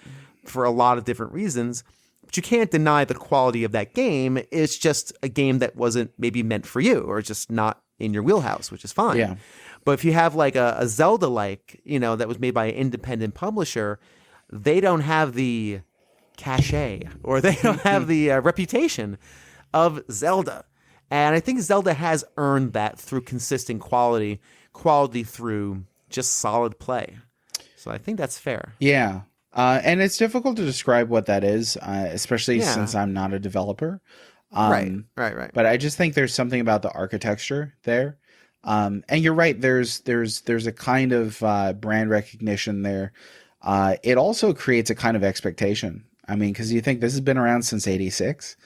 for a lot of different reasons, but you can't deny the quality of that game. It's just a game that wasn't maybe meant for you, or just not in your wheelhouse, which is fine. Yeah. But if you have like a Zelda, that was made by an independent publisher, they don't have the cachet, or they don't have the reputation of Zelda. And I think Zelda has earned that through consistent quality through just solid play. So I think that's fair. Yeah. And it's difficult to describe what that is, especially since I'm not a developer. Right. But I just think there's something about the architecture there. And you're right. There's a kind of brand recognition there. It also creates a kind of expectation. I mean, because you think this has been around since '86.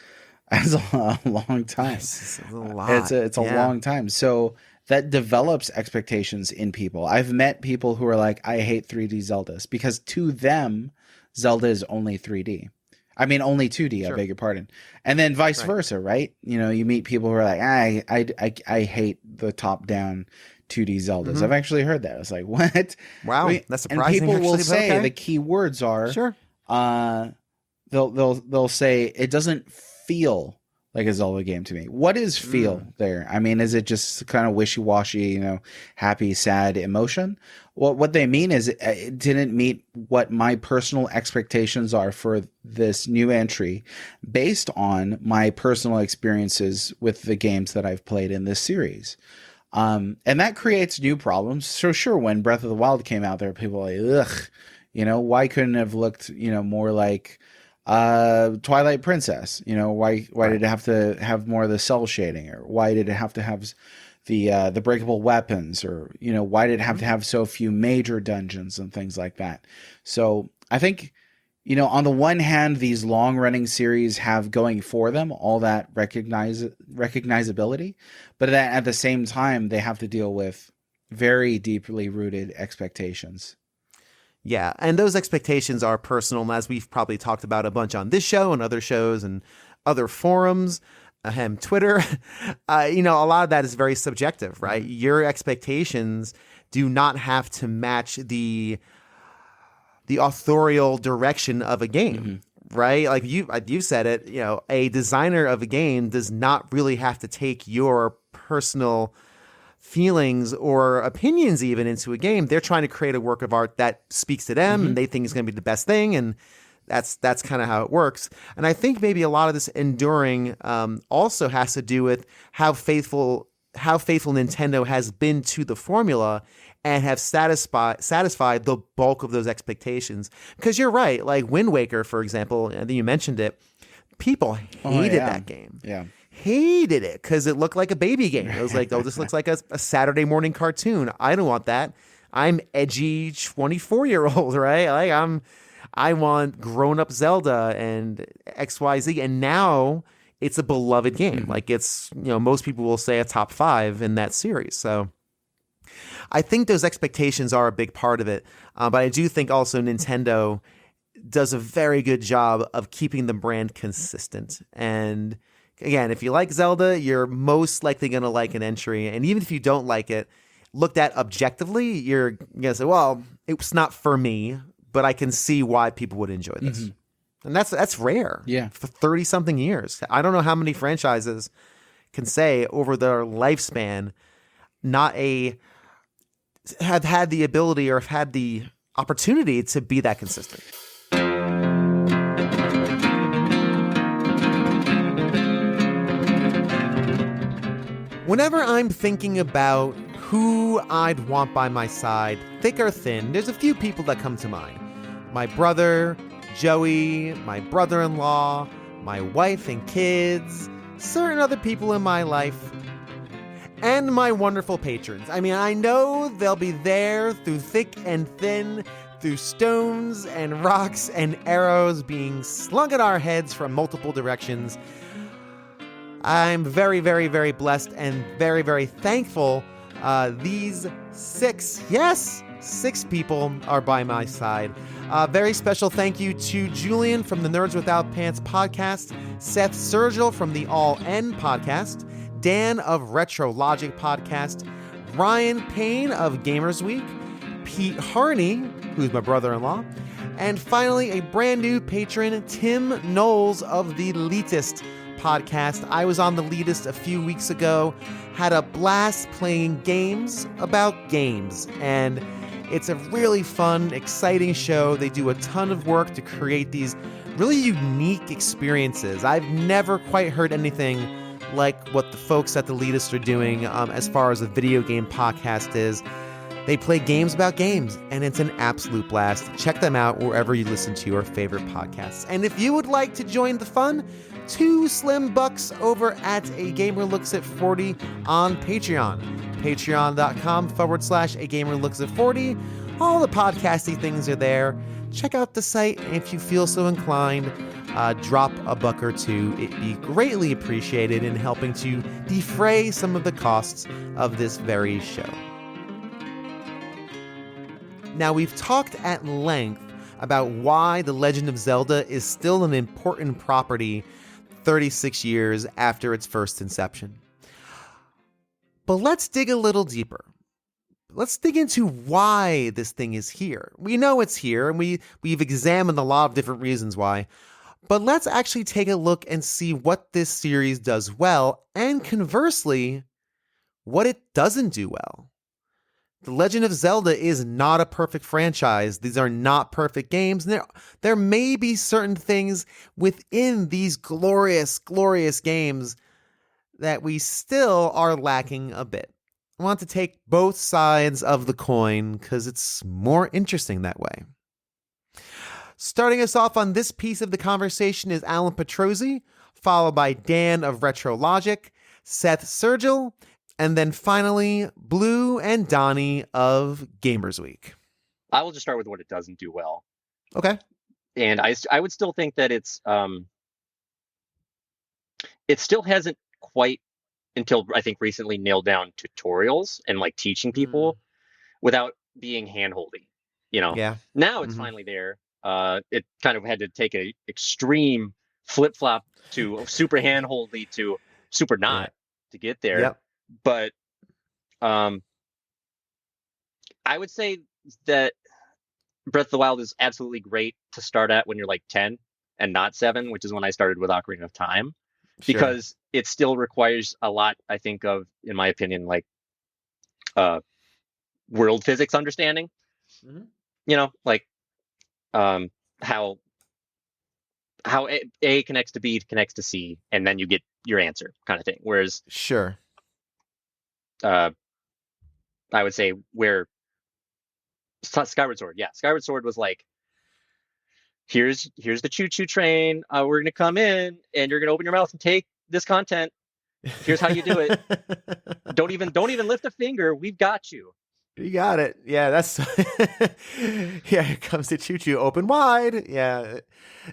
That's a long time. It's a lot. It's a long time. So that develops expectations in people. I've met people who are like, I hate 3D Zeldas, because to them, Zelda is only 3D. I mean, only 2D, I beg your pardon. And then vice versa, right? You meet people who are like, I hate the top-down 2D Zeldas. I've actually heard that. I was like, what? Wow, that's surprising. And people will actually, say okay. the key words are they'll say it doesn't feel like a Zelda game to me. What is feel there? I mean, is it just kind of wishy-washy, happy, sad emotion? What they mean is it didn't meet what my personal expectations are for this new entry based on my personal experiences with the games that I've played in this series. And that creates new problems. So sure, when Breath of the Wild came out, there were people like, ugh, why couldn't it have looked, more like Twilight Princess? Why did it have to have more of the cell shading, or why did it have to have the breakable weapons, or why did it have to have so few major dungeons and things like that? So I think on the one hand, these long running series have going for them all that recognizability, but then at the same time they have to deal with very deeply rooted expectations. Yeah, and those expectations are personal, as we've probably talked about a bunch on this show and other shows and other forums, Twitter. A lot of that is very subjective, right? Your expectations do not have to match the authorial direction of a game, right? Like you said it, a designer of a game does not really have to take your personal feelings or opinions even into a game. They're trying to create a work of art that speaks to them and they think is going to be the best thing, and that's kind of how it works. And I think maybe a lot of this enduring also has to do with how faithful Nintendo has been to the formula and have satisfied the bulk of those expectations. Because you're right, like Wind Waker, for example, I think you mentioned it, people hated that game. Yeah. Hated it because it looked like a baby game. It was like, oh, this looks like a Saturday morning cartoon. I don't want that. I'm edgy 24-year-old, right? Like I want grown-up Zelda and XYZ, and now it's a beloved game. Like it's, most people will say a top 5 in that series. So I think those expectations are a big part of it. But I do think also Nintendo does a very good job of keeping the brand consistent. And again, if you like Zelda, you're most likely going to like an entry. And even if you don't like it, looked at objectively, you're going to say, well, it's not for me, but I can see why people would enjoy this. And that's rare. Yeah. For 30-something years. I don't know how many franchises can say over their lifespan have had the ability or have had the opportunity to be that consistent. Whenever I'm thinking about who I'd want by my side, thick or thin, there's a few people that come to mind. My brother, Joey, my brother-in-law, my wife and kids, certain other people in my life, and my wonderful patrons. I mean, I know they'll be there through thick and thin, through stones and rocks and arrows being slung at our heads from multiple directions. I'm very, very, very blessed and very, very thankful. These 6 people are by my side. Very special thank you to Julian from the Nerds Without Pants podcast, Seth Sturgill from the All N podcast, Dan of Retro Logic podcast, Ryan Payne of Gamers Week, Pete Harney, who's my brother-in-law, and finally a brand new patron, Tim Knowles of the Elitist podcast. I was on the Elitist a few weeks ago, had a blast playing games about games, and it's a really fun, exciting show. They do a ton of work to create these really unique experiences. I've never quite heard anything like what the folks at the Elitist are doing as far as a video game podcast is. They play games about games, and it's an absolute blast. Check them out wherever you listen to your favorite podcasts. And if you would like to join the fun, $2 slim bucks over at A Gamer Looks at 40 on Patreon. Patreon.com/A Gamer Looks at 40. All the podcasty things are there. Check out the site, and if you feel so inclined, drop a buck or two. It'd be greatly appreciated in helping to defray some of the costs of this very show. Now, we've talked at length about why The Legend of Zelda is still an important property 36 years after its first inception. But let's dig a little deeper. Let's dig into why this thing is here. We know it's here, and we've examined a lot of different reasons why. But let's actually take a look and see what this series does well, and conversely, what it doesn't do well. The Legend of Zelda is not a perfect franchise. These are not perfect games. There may be certain things within these glorious, glorious games that we still are lacking a bit. I want to take both sides of the coin because it's more interesting that way. Starting us off on this piece of the conversation is Alan Petrozzi, followed by Dan of Retro Logic, Seth Sturgill, and then finally Blue and Donnie of Gamers Week. I will just start with what it doesn't do well. Okay. And I would still think that it still hasn't quite, until I think recently, nailed down tutorials and like teaching people without being handholdy. Yeah. Now it's finally there. It kind of had to take a extreme flip flop to super handholdy to super not to get there. Yep. But I would say that Breath of the Wild is absolutely great to start at when you're like 10 and not 7, which is when I started with Ocarina of Time, because it still requires a lot, I think, of, in my opinion, like world physics understanding. Like how A connects to B connects to C, and then you get your answer, kind of thing. Whereas I would say where Skyward Sword was like, here's the choo-choo train, we're gonna come in and you're gonna open your mouth and take this content, here's how you do it. don't even lift a finger, we've got you. You got it. Yeah, that's yeah, here comes the choo-choo, open wide. Yeah,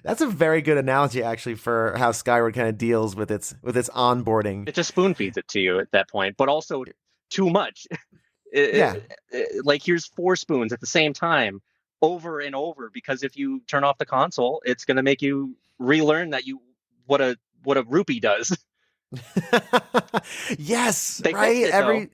that's a very good analogy actually for how Skyward kind of deals with its onboarding. It just spoon feeds it to you at that point, but also too much. Like here's 4 spoons at the same time over and over, because if you turn off the console, it's going to make you relearn that what a rupee does. Yes, they right.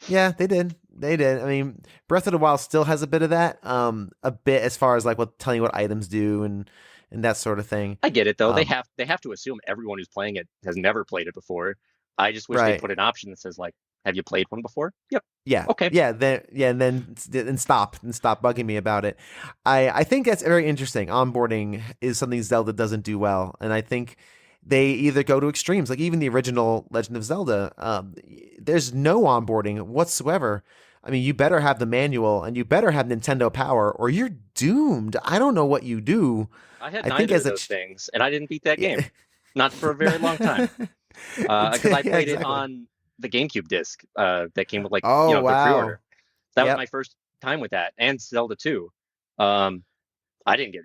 Yeah, they did. I mean, Breath of the Wild still has a bit of that, a bit as far as like telling you what items do and that sort of thing. I get it though. They have to assume everyone who's playing it has never played it before. I just wish they put an option that says like, have you played one before? Yep. Yeah. Okay. Yeah. And stop bugging me about it. I think that's very interesting. Onboarding is something Zelda doesn't do well, and I think they either go to extremes. Like even the original Legend of Zelda, there's no onboarding whatsoever. I mean, you better have the manual and you better have Nintendo Power, or you're doomed. I don't know what you do. I had neither of those things, and I didn't beat that game. Not for a very long time, because I played it on the GameCube disc that came with the pre-order. That was my first time with that, and Zelda 2. I didn't get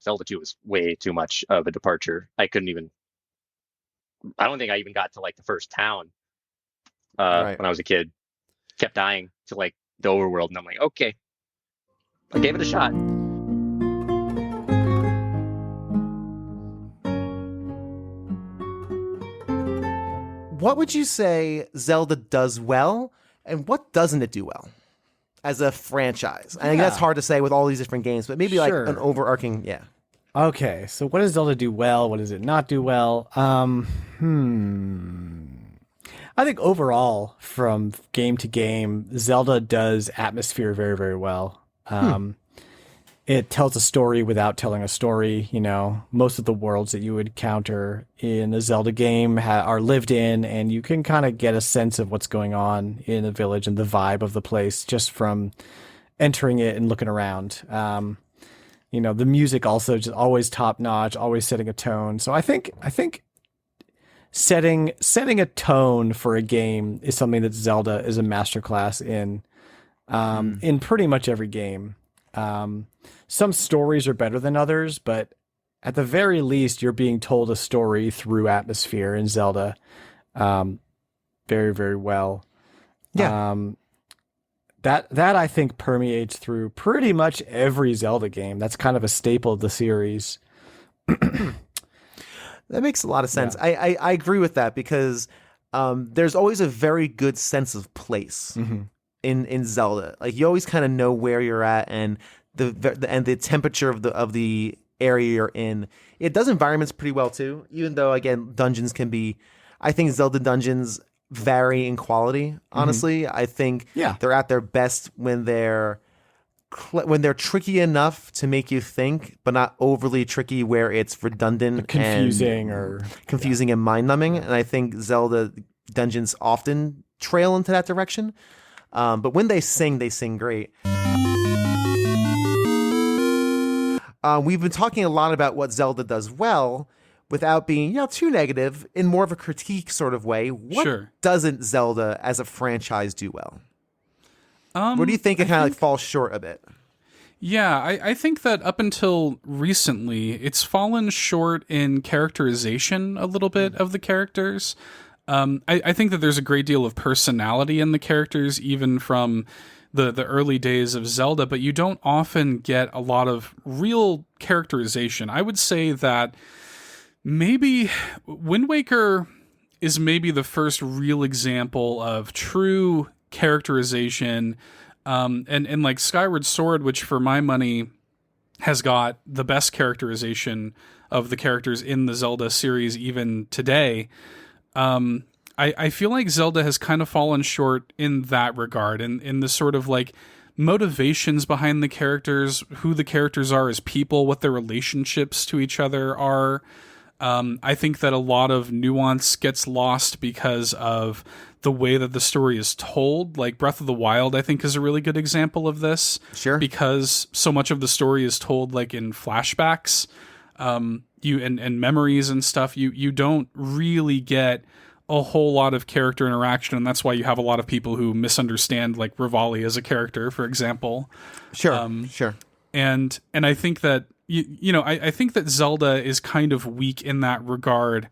Zelda 2 was way too much of a departure. I don't think I even got to like the first town when I was a kid. Kept dying to like the overworld, and I'm like, okay, I gave it a shot. What would you say Zelda does well, and what doesn't it do well as a franchise? I think that's hard to say with all these different games, but maybe like an overarching, Okay, so what does Zelda do well? What does it not do well? I think overall, from game to game, Zelda does atmosphere very, very well. It tells a story without telling a story. Most of the worlds that you would encounter in a Zelda game are lived in, and you can kind of get a sense of what's going on in a village and the vibe of the place just from entering it and looking around. The music also just always top notch, always setting a tone. So I think setting a tone for a game is something that Zelda is a masterclass in pretty much every game. Some stories are better than others, but at the very least, you're being told a story through atmosphere in Zelda very, very well. Yeah. That I think permeates through pretty much every Zelda game. That's kind of a staple of the series. That makes a lot of sense. Yeah. I agree with that because there's always a very good sense of place in Zelda. Like you always kind of know where you're at, and the temperature of the area you're in. It does environments pretty well too, even though again dungeons can be. I think Zelda dungeons vary in quality. Honestly, I think they're at their best when they're tricky enough to make you think, but not overly tricky where it's redundant, confusing and mind numbing. And I think Zelda dungeons often trail into that direction. But when they sing great. We've been talking a lot about what Zelda does well without being too negative, in more of a critique sort of way. What doesn't Zelda as a franchise do well? Where do you think it kind of like falls short a bit? Yeah, I think that up until recently, it's fallen short in characterization a little bit of the characters. I think that there's a great deal of personality in the characters, even from the early days of Zelda, but you don't often get a lot of real characterization. I would say that maybe Wind Waker is maybe the first real example of true characterization, and like Skyward Sword, which for my money has got the best characterization of the characters in the Zelda series even today. I feel like Zelda has kind of fallen short in that regard, in the sort of like motivations behind the characters, who the characters are as people, what their relationships to each other are. I think that a lot of nuance gets lost because of the way that the story is told. Like Breath of the Wild, I think, is a really good example of this. Sure. Because so much of the story is told like in flashbacks, and memories and stuff. You don't really get a whole lot of character interaction, and that's why you have a lot of people who misunderstand like Rivali as a character, for example. Sure. Sure. And I think that I think that Zelda is kind of weak in that regard,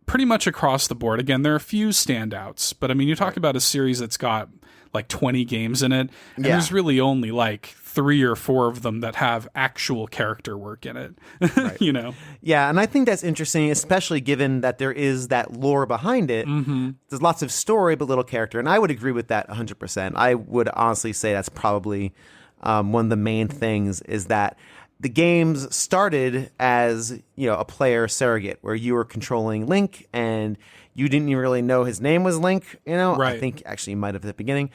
pretty much across the board. Again, there are a few standouts, but I mean, you talk about a series that's got like 20 games in it, and there's really only like 3 or 4 of them that have actual character work in it. Right. Yeah, and I think that's interesting, especially given that there is that lore behind it. Mm-hmm. There's lots of story, but little character, and I would agree with that 100%. I would honestly say that's probably one of the main things, is that the games started as a player surrogate where you were controlling Link and you didn't even really know his name was Link. Right. I think actually you might have at the beginning.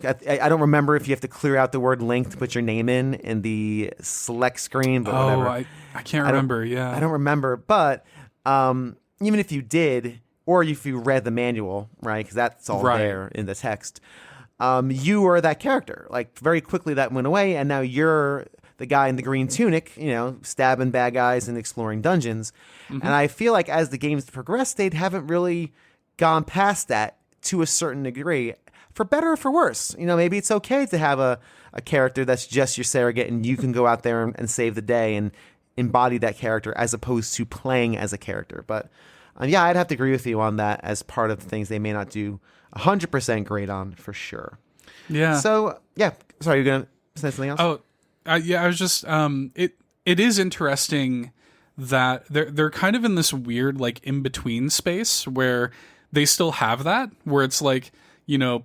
I don't remember if you have to clear out the word Link to put your name in the select screen. But whatever. I can't remember. I don't remember. But even if you did, or if you read the manual, right, because that's all there in the text, you were that character. Like very quickly that went away, and now you're the guy in the green tunic, stabbing bad guys and exploring dungeons. Mm-hmm. And I feel like as the games progress, they haven't really gone past that to a certain degree, for better or for worse. Maybe it's okay to have a character that's just your surrogate and you can go out there and save the day and embody that character as opposed to playing as a character. But I'd have to agree with you on that as part of the things they may not do 100% great on, for sure. Yeah. So, sorry, you're going to say something else? Oh, I was just, it is interesting that they're kind of in this weird, like, in-between space where they still have that, where it's like,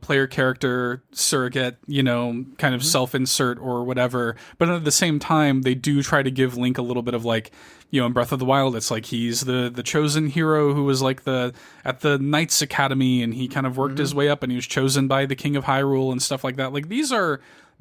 player character, surrogate, kind of self-insert or whatever. But at the same time, they do try to give Link a little bit of like, in Breath of the Wild, it's like he's the chosen hero who was like at the Knights Academy, and he kind of worked his way up, and he was chosen by the King of Hyrule and stuff like that. Like, these are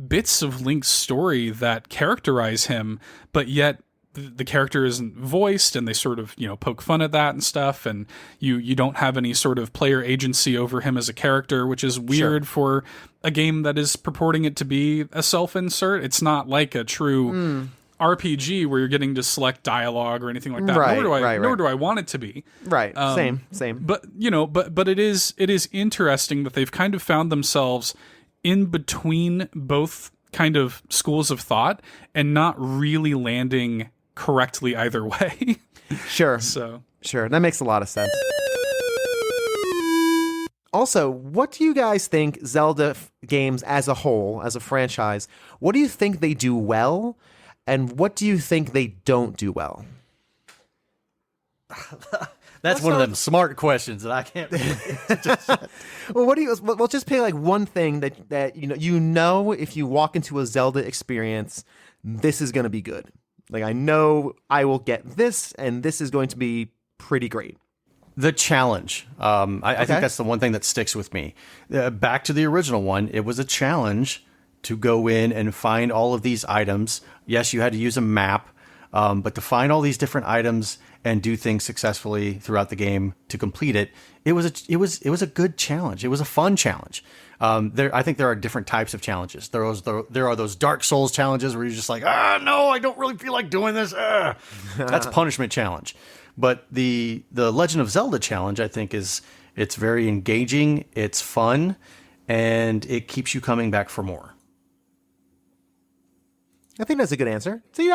bits of Link's story that characterize him, but yet the character isn't voiced, and they sort of poke fun at that and stuff, and you don't have any sort of player agency over him as a character, which is weird for a game that is purporting it to be a self-insert. It's not like a true RPG where you're getting to select dialogue or anything like that. Nor do I want it to be. Right. Same. But but it is interesting that they've kind of found themselves in between both kind of schools of thought and not really landing correctly either way. Sure. So sure, that makes a lot of sense. Also, what do you guys think Zelda games as a whole, as a franchise, what do you think they do well, and what do you think they don't do well? That's one of them smart questions that I can't. Well, we'll just pick like one thing that if you walk into a Zelda experience, this is going to be good. Like, I know I will get this, and this is going to be pretty great. The challenge. I think that's the one thing that sticks with me. Back to the original one, it was a challenge to go in and find all of these items. Yes, you had to use a map, but to find all these different items and do things successfully throughout the game to complete it, it was a good challenge. It was a fun challenge. I think there are different types of challenges. There are those Dark Souls challenges where you're just like, no, I don't really feel like doing this. That's punishment challenge. But the Legend of Zelda challenge, I think, it's very engaging, it's fun, and it keeps you coming back for more. I think that's a good answer. See, you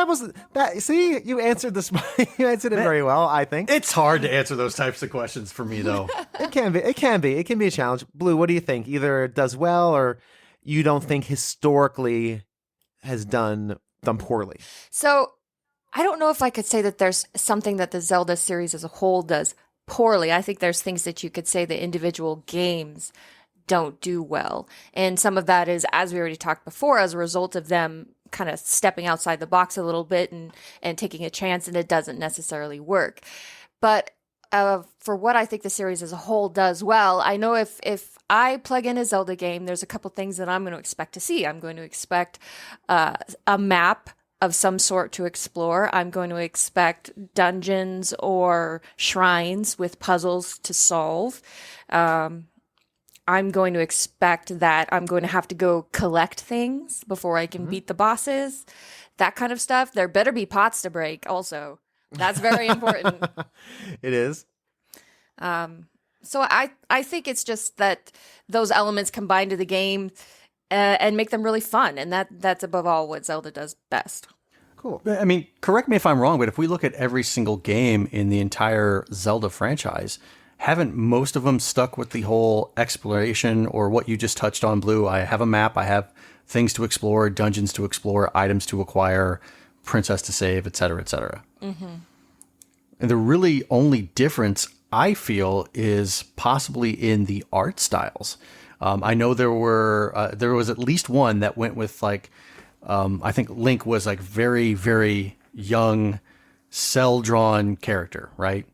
answered this. You answered it very well, I think. It's hard to answer those types of questions for me, though. It can be a challenge. Blue, what do you think? Either it does well, or you don't think historically has done poorly. So I don't know if I could say that there's something that the Zelda series as a whole does poorly. I think there's things that you could say the individual games don't do well. And some of that is, as we already talked before, as a result of them kind of stepping outside the box a little bit and taking a chance, and it doesn't necessarily work. But for what I think the series as a whole does well, I know if I plug in a Zelda game, there's a couple things that I'm going to expect to see. I'm going to expect a map of some sort to explore. I'm going to expect dungeons or shrines with puzzles to solve. I'm going to expect that I'm going to have to go collect things before I can beat the bosses, that kind of stuff. There better be pots to break also. That's very important. It is. So I think it's just that those elements combine to the game and make them really fun. And that's above all what Zelda does best. Cool. I mean, correct me if I'm wrong, but if we look at every single game in the entire Zelda franchise, haven't most of them stuck with the whole exploration or what you just touched on, Blue? I have a map, I have things to explore, dungeons to explore, items to acquire, princess to save, etc., etc. Mm-hmm. And the really only difference, I feel, is possibly in the art styles. I know there was at least one that went with like, I think Link was like very, very young, cel-drawn character, right?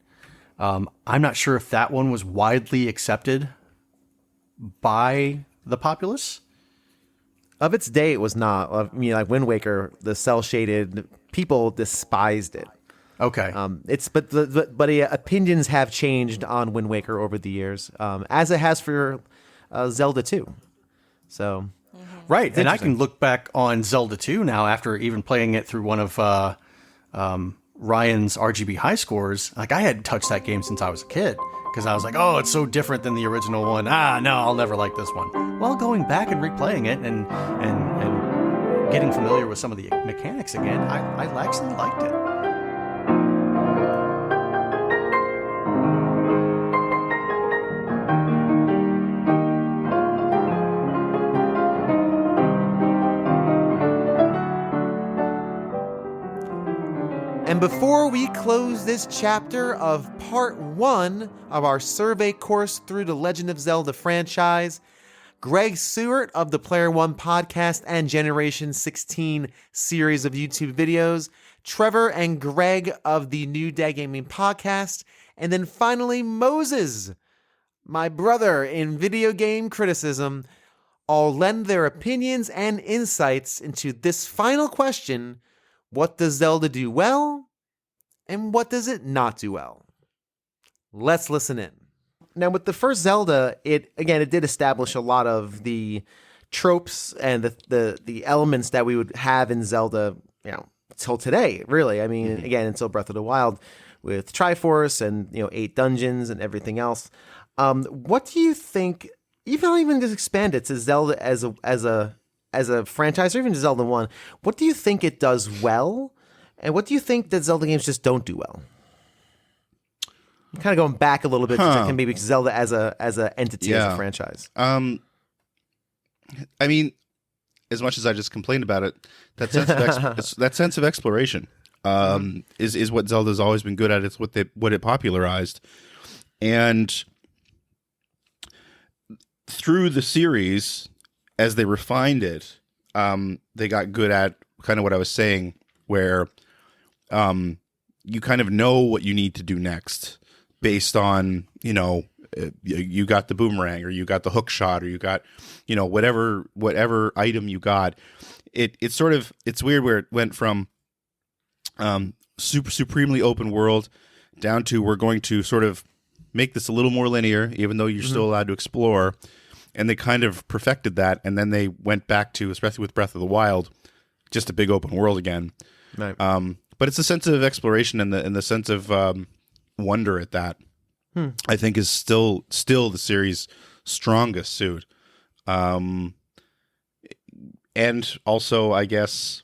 I'm not sure if that one was widely accepted by the populace. Of its day, it was not. I mean, like Wind Waker, the cel-shaded, people despised it. Okay. But opinions have changed on Wind Waker over the years, as it has for Zelda 2. So, right, and I can look back on Zelda 2 now after even playing it through one of Ryan's RGB high scores. Like, I hadn't touched that game since I was a kid because I was like, oh, it's so different than the original one. No, I'll never like this one. Well, going back and replaying it and getting familiar with some of the mechanics again, I actually liked it. And before we close this chapter of part 1 of our survey course through the Legend of Zelda franchise, Greg Sewart of the Player One podcast and Generation 16 series of YouTube videos, Trevor and Greg of the New Day Gaming podcast, and then finally Moses, my brother in video game criticism, all lend their opinions and insights into this final question: what does Zelda do well, and what does it not do well? Let's listen in. Now, with the first Zelda, it did establish a lot of the tropes and the elements that we would have in Zelda, till today, really. I mean, again, until Breath of the Wild, with Triforce and 8 dungeons and everything else. What do you think? Even just expand it to Zelda as a franchise, or even to Zelda 1, what do you think it does well, and what do you think that Zelda games just don't do well? I'm kind of going back a little bit to maybe Zelda as a entity, as a franchise. I mean, as much as I just complained about it, that sense of exploration is what Zelda's always been good at. It's what it popularized, and through the series, as they refined it, they got good at kind of what I was saying, where you kind of know what you need to do next based on, you got the boomerang or you got the hook shot or you got, whatever item you got. It's weird where it went from supremely open world down to we're going to sort of make this a little more linear, even though you're still allowed to explore. And they kind of perfected that, and then they went back to, especially with Breath of the Wild, just a big open world again. Right. But it's a sense of exploration and the sense of wonder at that. I think is still the series' strongest suit. And also, I guess,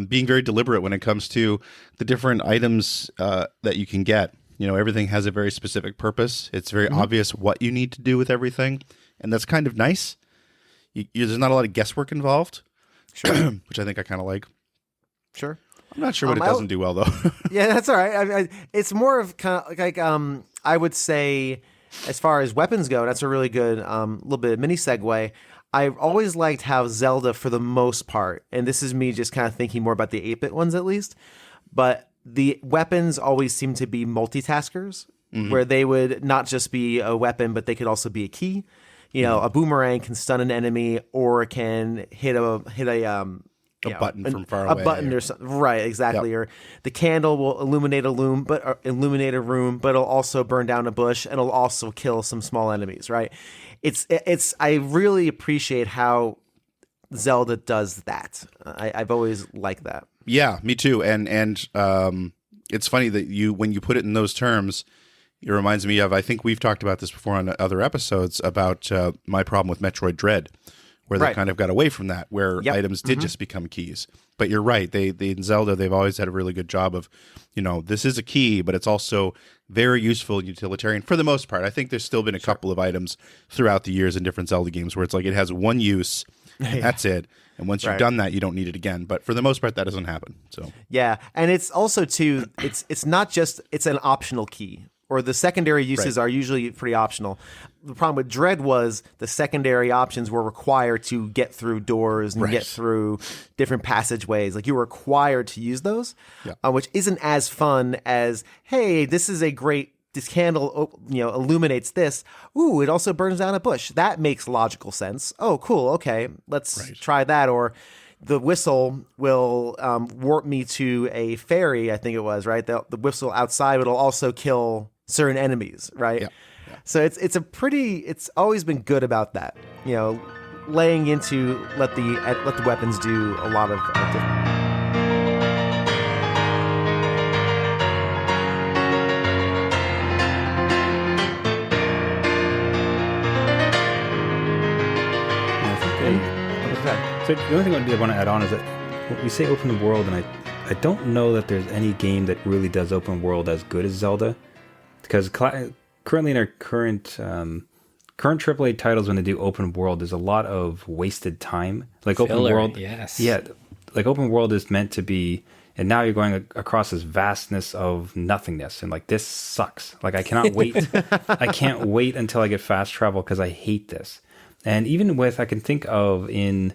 being very deliberate when it comes to the different items that you can get. Everything has a very specific purpose. It's very obvious what you need to do with everything, and that's kind of nice. There's not a lot of guesswork involved, which I think I kind of like. Sure. I'm not sure what it doesn't do well, though. Yeah, that's all right. It's more of kind of like I would say, as far as weapons go, that's a really good little bit of mini segue. I've always liked how Zelda, for the most part, and this is me just kind of thinking more about the 8-bit ones at least, but the weapons always seem to be multitaskers, where they would not just be a weapon, but they could also be a key. A boomerang can stun an enemy or can hit a button from far away. A button or something. Right, exactly. Yep. Or the candle will illuminate a room, but it'll also burn down a bush, and it'll also kill some small enemies, right? I really appreciate how Zelda does that. I've always liked that. Yeah, me too. And it's funny that when you put it in those terms, it reminds me of, I think we've talked about this before on other episodes, about my problem with Metroid Dread, where they kind of got away from that, where items did just become keys. But you're right. They in Zelda, they've always had a really good job of, this is a key, but it's also very useful and utilitarian for the most part. I think there's still been a couple of items throughout the years in different Zelda games where it's like it has one use, and that's it. And once you've done that, you don't need it again. But for the most part, that doesn't happen. So yeah, and it's also too. It's not just it's an optional key, or the secondary uses are usually pretty optional. The problem with Dread was the secondary options were required to get through doors and get through different passageways. Like you were required to use those, which isn't as fun as, hey, this candle, illuminates this. Ooh, it also burns down a bush. That makes logical sense. Oh, cool. Okay, let's try that. Or the whistle will warp me to a fairy, I think it was, right? The whistle outside will also kill certain enemies, right? Yeah. So it's always been good about that. Laying into let the weapons do a lot of different. So the only thing I want to add on is that when we say open world, and I don't know that there's any game that really does open world as good as Zelda, because currently in our current AAA titles, when they do open world, there's a lot of wasted time. Like Filler, open world, yes, like open world is meant to be, and now you're going across this vastness of nothingness, and like this sucks. Like I cannot wait. I can't wait until I get fast travel because I hate this. And even I can think of in,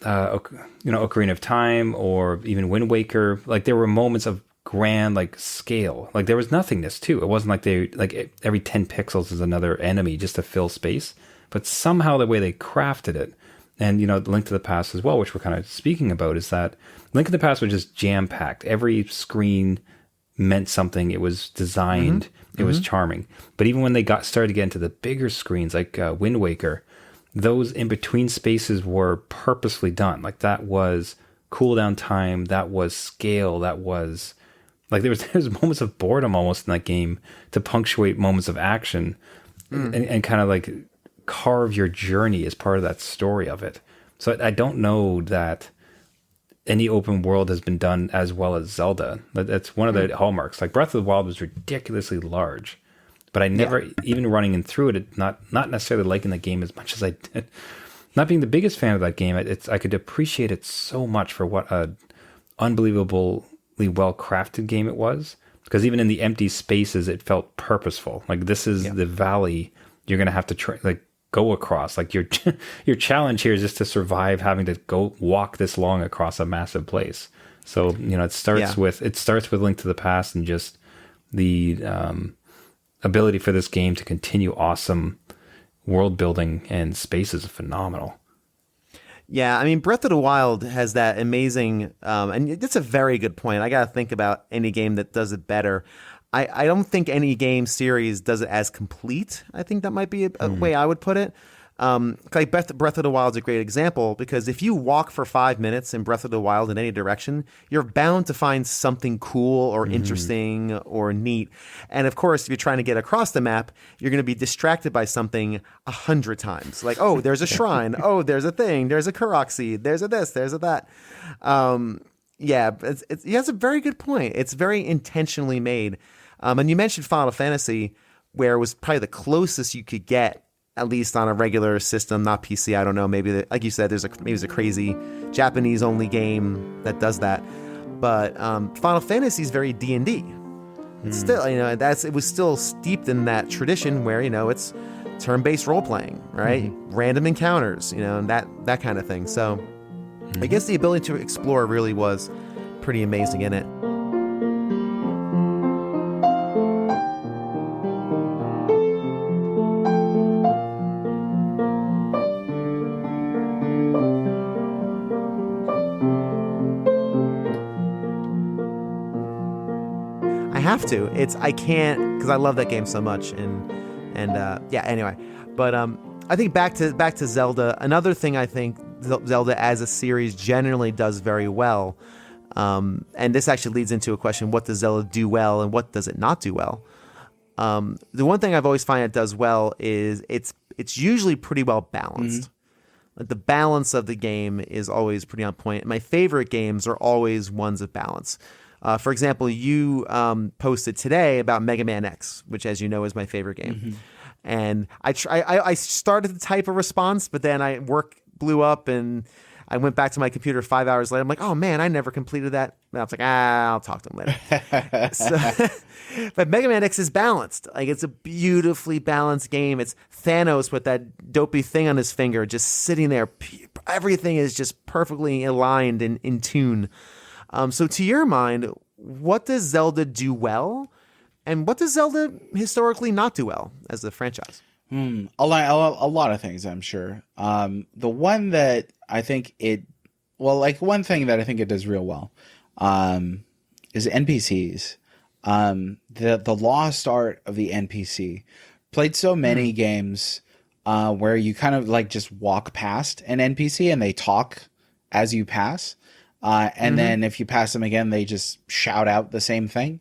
Ocarina of Time or even Wind Waker, like there were moments of grand, like scale. Like there was nothingness too. It wasn't like every 10 pixels is another enemy just to fill space. But somehow the way they crafted it, and Link to the Past as well, which we're kind of speaking about, is that Link to the Past was just jam packed. Every screen meant something. It was designed. It was charming. But even when they started to get into the bigger screens, like Wind Waker, those in between spaces were purposely done. Like that was cooldown time. That was scale. That was like there's moments of boredom almost in that game to punctuate moments of action, and kind of like carve your journey as part of that story of it. So I don't know that any open world has been done as well as Zelda. That's one of the hallmarks. Like Breath of the Wild was ridiculously large, but I never, even running in through it, not necessarily liking the game as much as I did. Not being the biggest fan of that game, I could appreciate it so much for what a unbelievably well-crafted game it was. Because even in the empty spaces, it felt purposeful. Like this is the valley you're going to have to go across. Like your challenge here is just to survive having to go walk this long across a massive place. So it starts with Link to the Past, and just the ability for this game to continue awesome world building and space is phenomenal. Yeah, I mean, Breath of the Wild has that amazing, and it's a very good point. I got to think about any game that does it better. I don't think any game series does it as complete. I think that might be a way I would put it. Like Breath of the Wild is a great example, because if you walk for 5 minutes in Breath of the Wild in any direction, you're bound to find something cool or interesting or neat. And of course, if you're trying to get across the map, you're going to be distracted by something 100 times. Like, oh, there's a shrine. Oh, there's a thing. There's a Korok seed. There's a this. There's a that. Yeah, he has a very good point. It's very intentionally made. And you mentioned Final Fantasy, where it was probably the closest you could get, at least on a regular system, not PC. I don't know. Maybe, like you said, maybe there's a crazy Japanese-only game that does that. But Final Fantasy is very D&D. It's still, it was still steeped in that tradition where, it's turn-based role-playing, right? Random encounters, and that kind of thing. So I guess the ability to explore really was pretty amazing in it. Have to. I can't, because I love that game so much, and anyway. But I think back to Zelda. Another thing I think Zelda as a series generally does very well, and this actually leads into a question: what does Zelda do well, and what does it not do well? The one thing I've always find it does well is it's usually pretty well balanced. Like the balance of the game is always pretty on point. My favorite games are always ones of balance. For example, you posted today about Mega Man X, which, as you know, is my favorite game. And I started to type a response, but then work blew up, and I went back to my computer 5 hours later. I'm like, oh man, I never completed that. And I was like, I'll talk to him later. But Mega Man X is balanced. Like, it's a beautifully balanced game. It's Thanos with that dopey thing on his finger, just sitting there. Everything is just perfectly aligned and in tune. So to your mind, what does Zelda do well, and what does Zelda historically not do well as a franchise? A lot of things, I'm sure. The one that I think one thing that I think it does real well is NPCs. The lost art of the NPC. Played so many games where you kind of like just walk past an NPC and they talk as you pass. And then if you pass them again, they just shout out the same thing.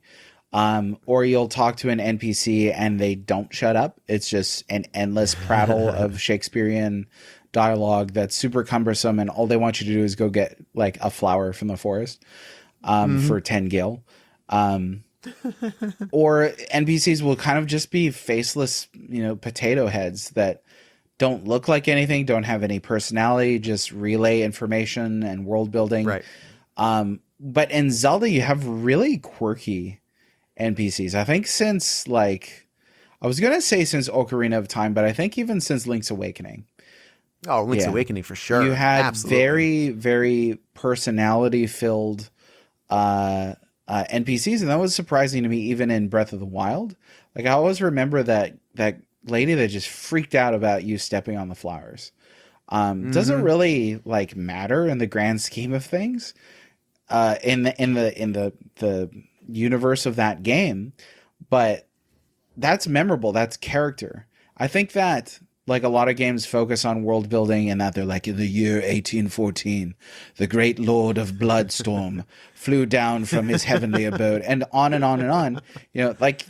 Or you'll talk to an NPC and they don't shut up. It's just an endless prattle of Shakespearean dialogue that's super cumbersome, and all they want you to do is go get like a flower from the forest for 10 gil. Or NPCs will kind of just be faceless, potato heads that don't look like anything, don't have any personality, just relay information and world building. Right. But in Zelda, you have really quirky NPCs. I think since since Ocarina of Time, but I think even since Link's Awakening. Oh, Link's Awakening for sure. You had Absolutely. very, very personality-filled NPCs, and that was surprising to me even in Breath of the Wild. Like, I always remember that lady that just freaked out about you stepping on the flowers. Doesn't really matter in the grand scheme of things in the universe of that game, but that's memorable. That's character. I think that a lot of games focus on world building, and that they're like, in the year 1814, the great lord of Bloodstorm flew down from his heavenly abode, and on and on and on.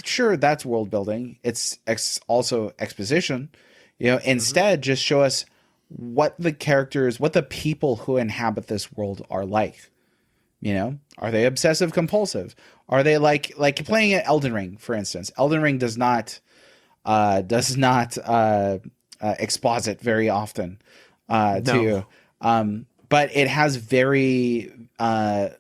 Sure, that's world building. It's also exposition. Instead, just show us what the characters, what the people who inhabit this world are like. Are they obsessive compulsive? Are they like playing at Elden Ring, for instance? Elden Ring does not exposit very often to you. But it has very, I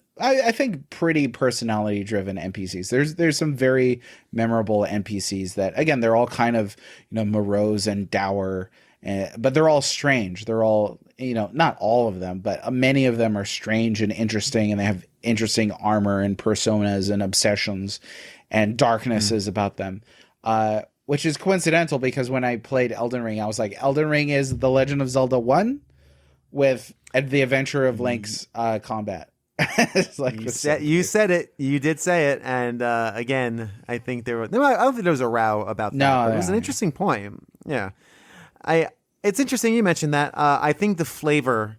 think, pretty personality-driven NPCs. There's some very memorable NPCs that, again, they're all kind of, morose and dour, but they're all strange. They're all, not all of them, but many of them are strange and interesting, and they have interesting armor and personas and obsessions and darknesses about them. Which is coincidental because when I played Elden Ring, I was like, Elden Ring is The Legend of Zelda 1 with the Adventure of Link's combat. It's like you said it. You did say it. And again, I think I don't think there was a row about that. No, but it was an interesting point. Yeah. It's interesting you mentioned that. I think the flavor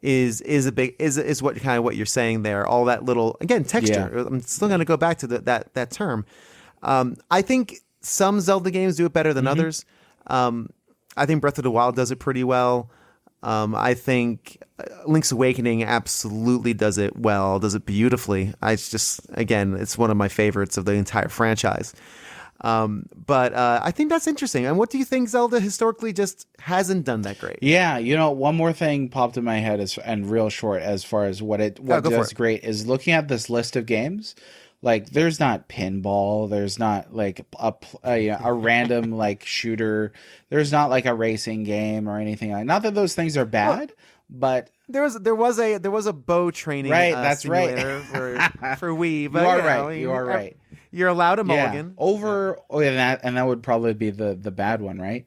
is what kind of what you're saying there. All that little, again, texture. Yeah. I'm still going to go back to that term. I think some Zelda games do it better than others. I think Breath of the Wild does it pretty well. I think Link's Awakening absolutely does it well, does it beautifully. It's one of my favorites of the entire franchise. But I think that's interesting. And what do you think Zelda historically just hasn't done that great? Yeah, one more thing popped in my head and real short as far as what does great is looking at this list of games. Like, there's not pinball. There's not like a random like shooter. There's not like a racing game or anything like. Not that those things are bad, but there was a bow training that's simulator right for Wii. But you are right. You're allowed a mulligan. And that would probably be the bad one, right?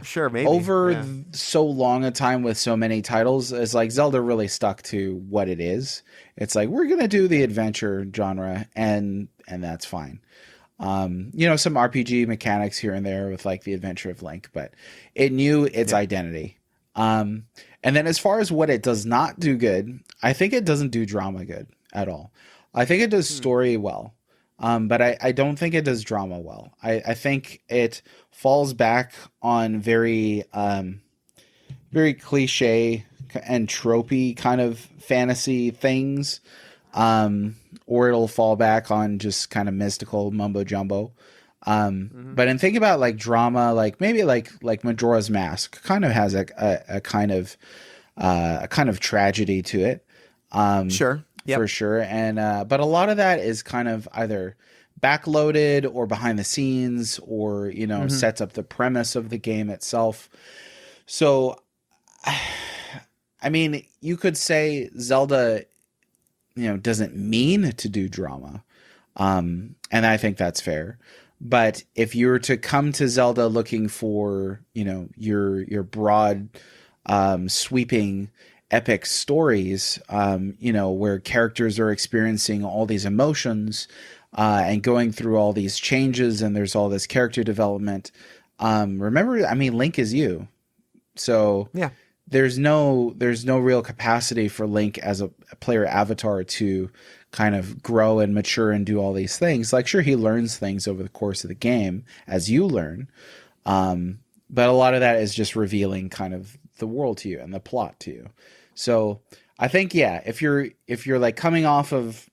Sure, maybe. So long a time with so many titles, it's like Zelda really stuck to what it is. It's like, we're going to do the adventure genre and that's fine. Some RPG mechanics here and there with like the Adventure of Link, but it knew its identity. And then as far as what it does not do good, I think it doesn't do drama good at all. I think it does story well. But I don't think it does drama well. I think it falls back on very cliche and tropey kind of fantasy things, or it'll fall back on just kind of mystical mumbo jumbo. But in thinking about like drama, like maybe like Majora's Mask kind of has a kind of tragedy to it. Sure. Yep. For sure. And but a lot of that is kind of either backloaded or behind the scenes or, sets up the premise of the game itself. So, I mean, you could say Zelda, doesn't mean to do drama. And I think that's fair. But if you were to come to Zelda looking for, your broad, sweeping epic stories, where characters are experiencing all these emotions and going through all these changes, and there's all this character development. Remember, I mean, Link is you, so yeah. There's no real capacity for Link as a player avatar to kind of grow and mature and do all these things. Like, sure, he learns things over the course of the game as you learn, but a lot of that is just revealing kind of the world to you and the plot to you. So I think, yeah, if you're like coming off of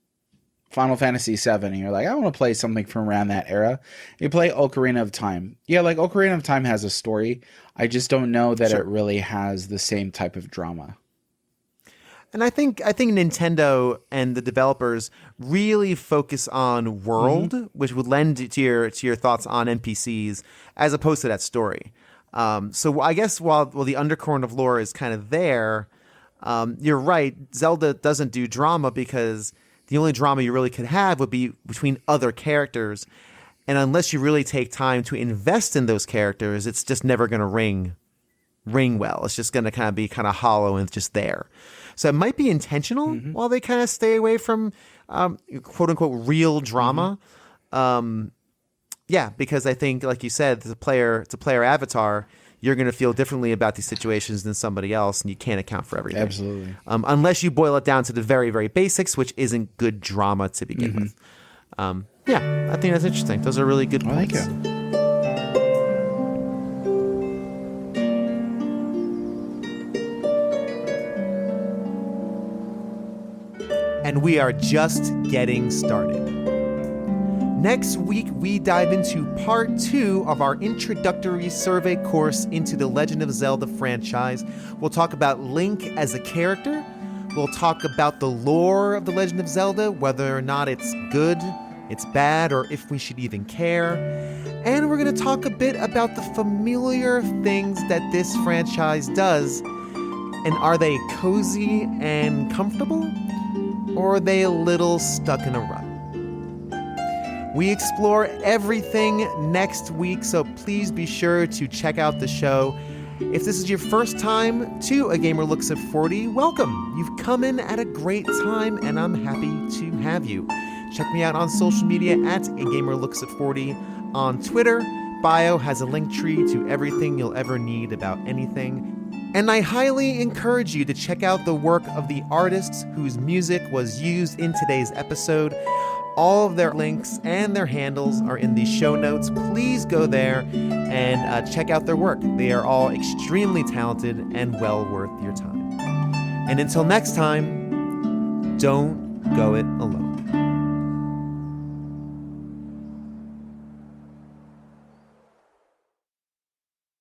Final Fantasy VII and you're like, I want to play something from around that era, you play Ocarina of Time. Yeah, like Ocarina of Time has a story. I just don't know that it really has the same type of drama. And I think Nintendo and the developers really focus on world, which would lend to your thoughts on NPCs as opposed to that story. So I guess while the undercurrent of lore is kind of there, you're right. Zelda doesn't do drama because the only drama you really could have would be between other characters. And unless you really take time to invest in those characters, it's just never going to ring well. It's just going to kind of be kind of hollow and just there. So it might be intentional while they kind of stay away from quote unquote real drama. Yeah, because I think, like you said, it's a player avatar. You're going to feel differently about these situations than somebody else, and you can't account for everything. Absolutely. Unless you boil it down to the very, very basics, which isn't good drama to begin with. Yeah, I think that's interesting. Those are really good points. I like it. And we are just getting started. Next week, we dive into part 2 of our introductory survey course into the Legend of Zelda franchise. We'll talk about Link as a character. We'll talk about the lore of the Legend of Zelda, whether or not it's good, it's bad, or if we should even care. And we're going to talk a bit about the familiar things that this franchise does. And are they cozy and comfortable? or are they a little stuck in a rut? We explore everything next week, so please be sure to check out the show. If this is your first time to A Gamer Looks at 40, welcome. You've come in at a great time, and I'm happy to have you. Check me out on social media at A Gamer Looks at 40 on Twitter. Bio has a link tree to everything you'll ever need about anything. And I highly encourage you to check out the work of the artists whose music was used in today's episode. All of their links and their handles are in the show notes. Please go there and check out their work. They are all extremely talented and well worth your time. And until next time, don't go it alone.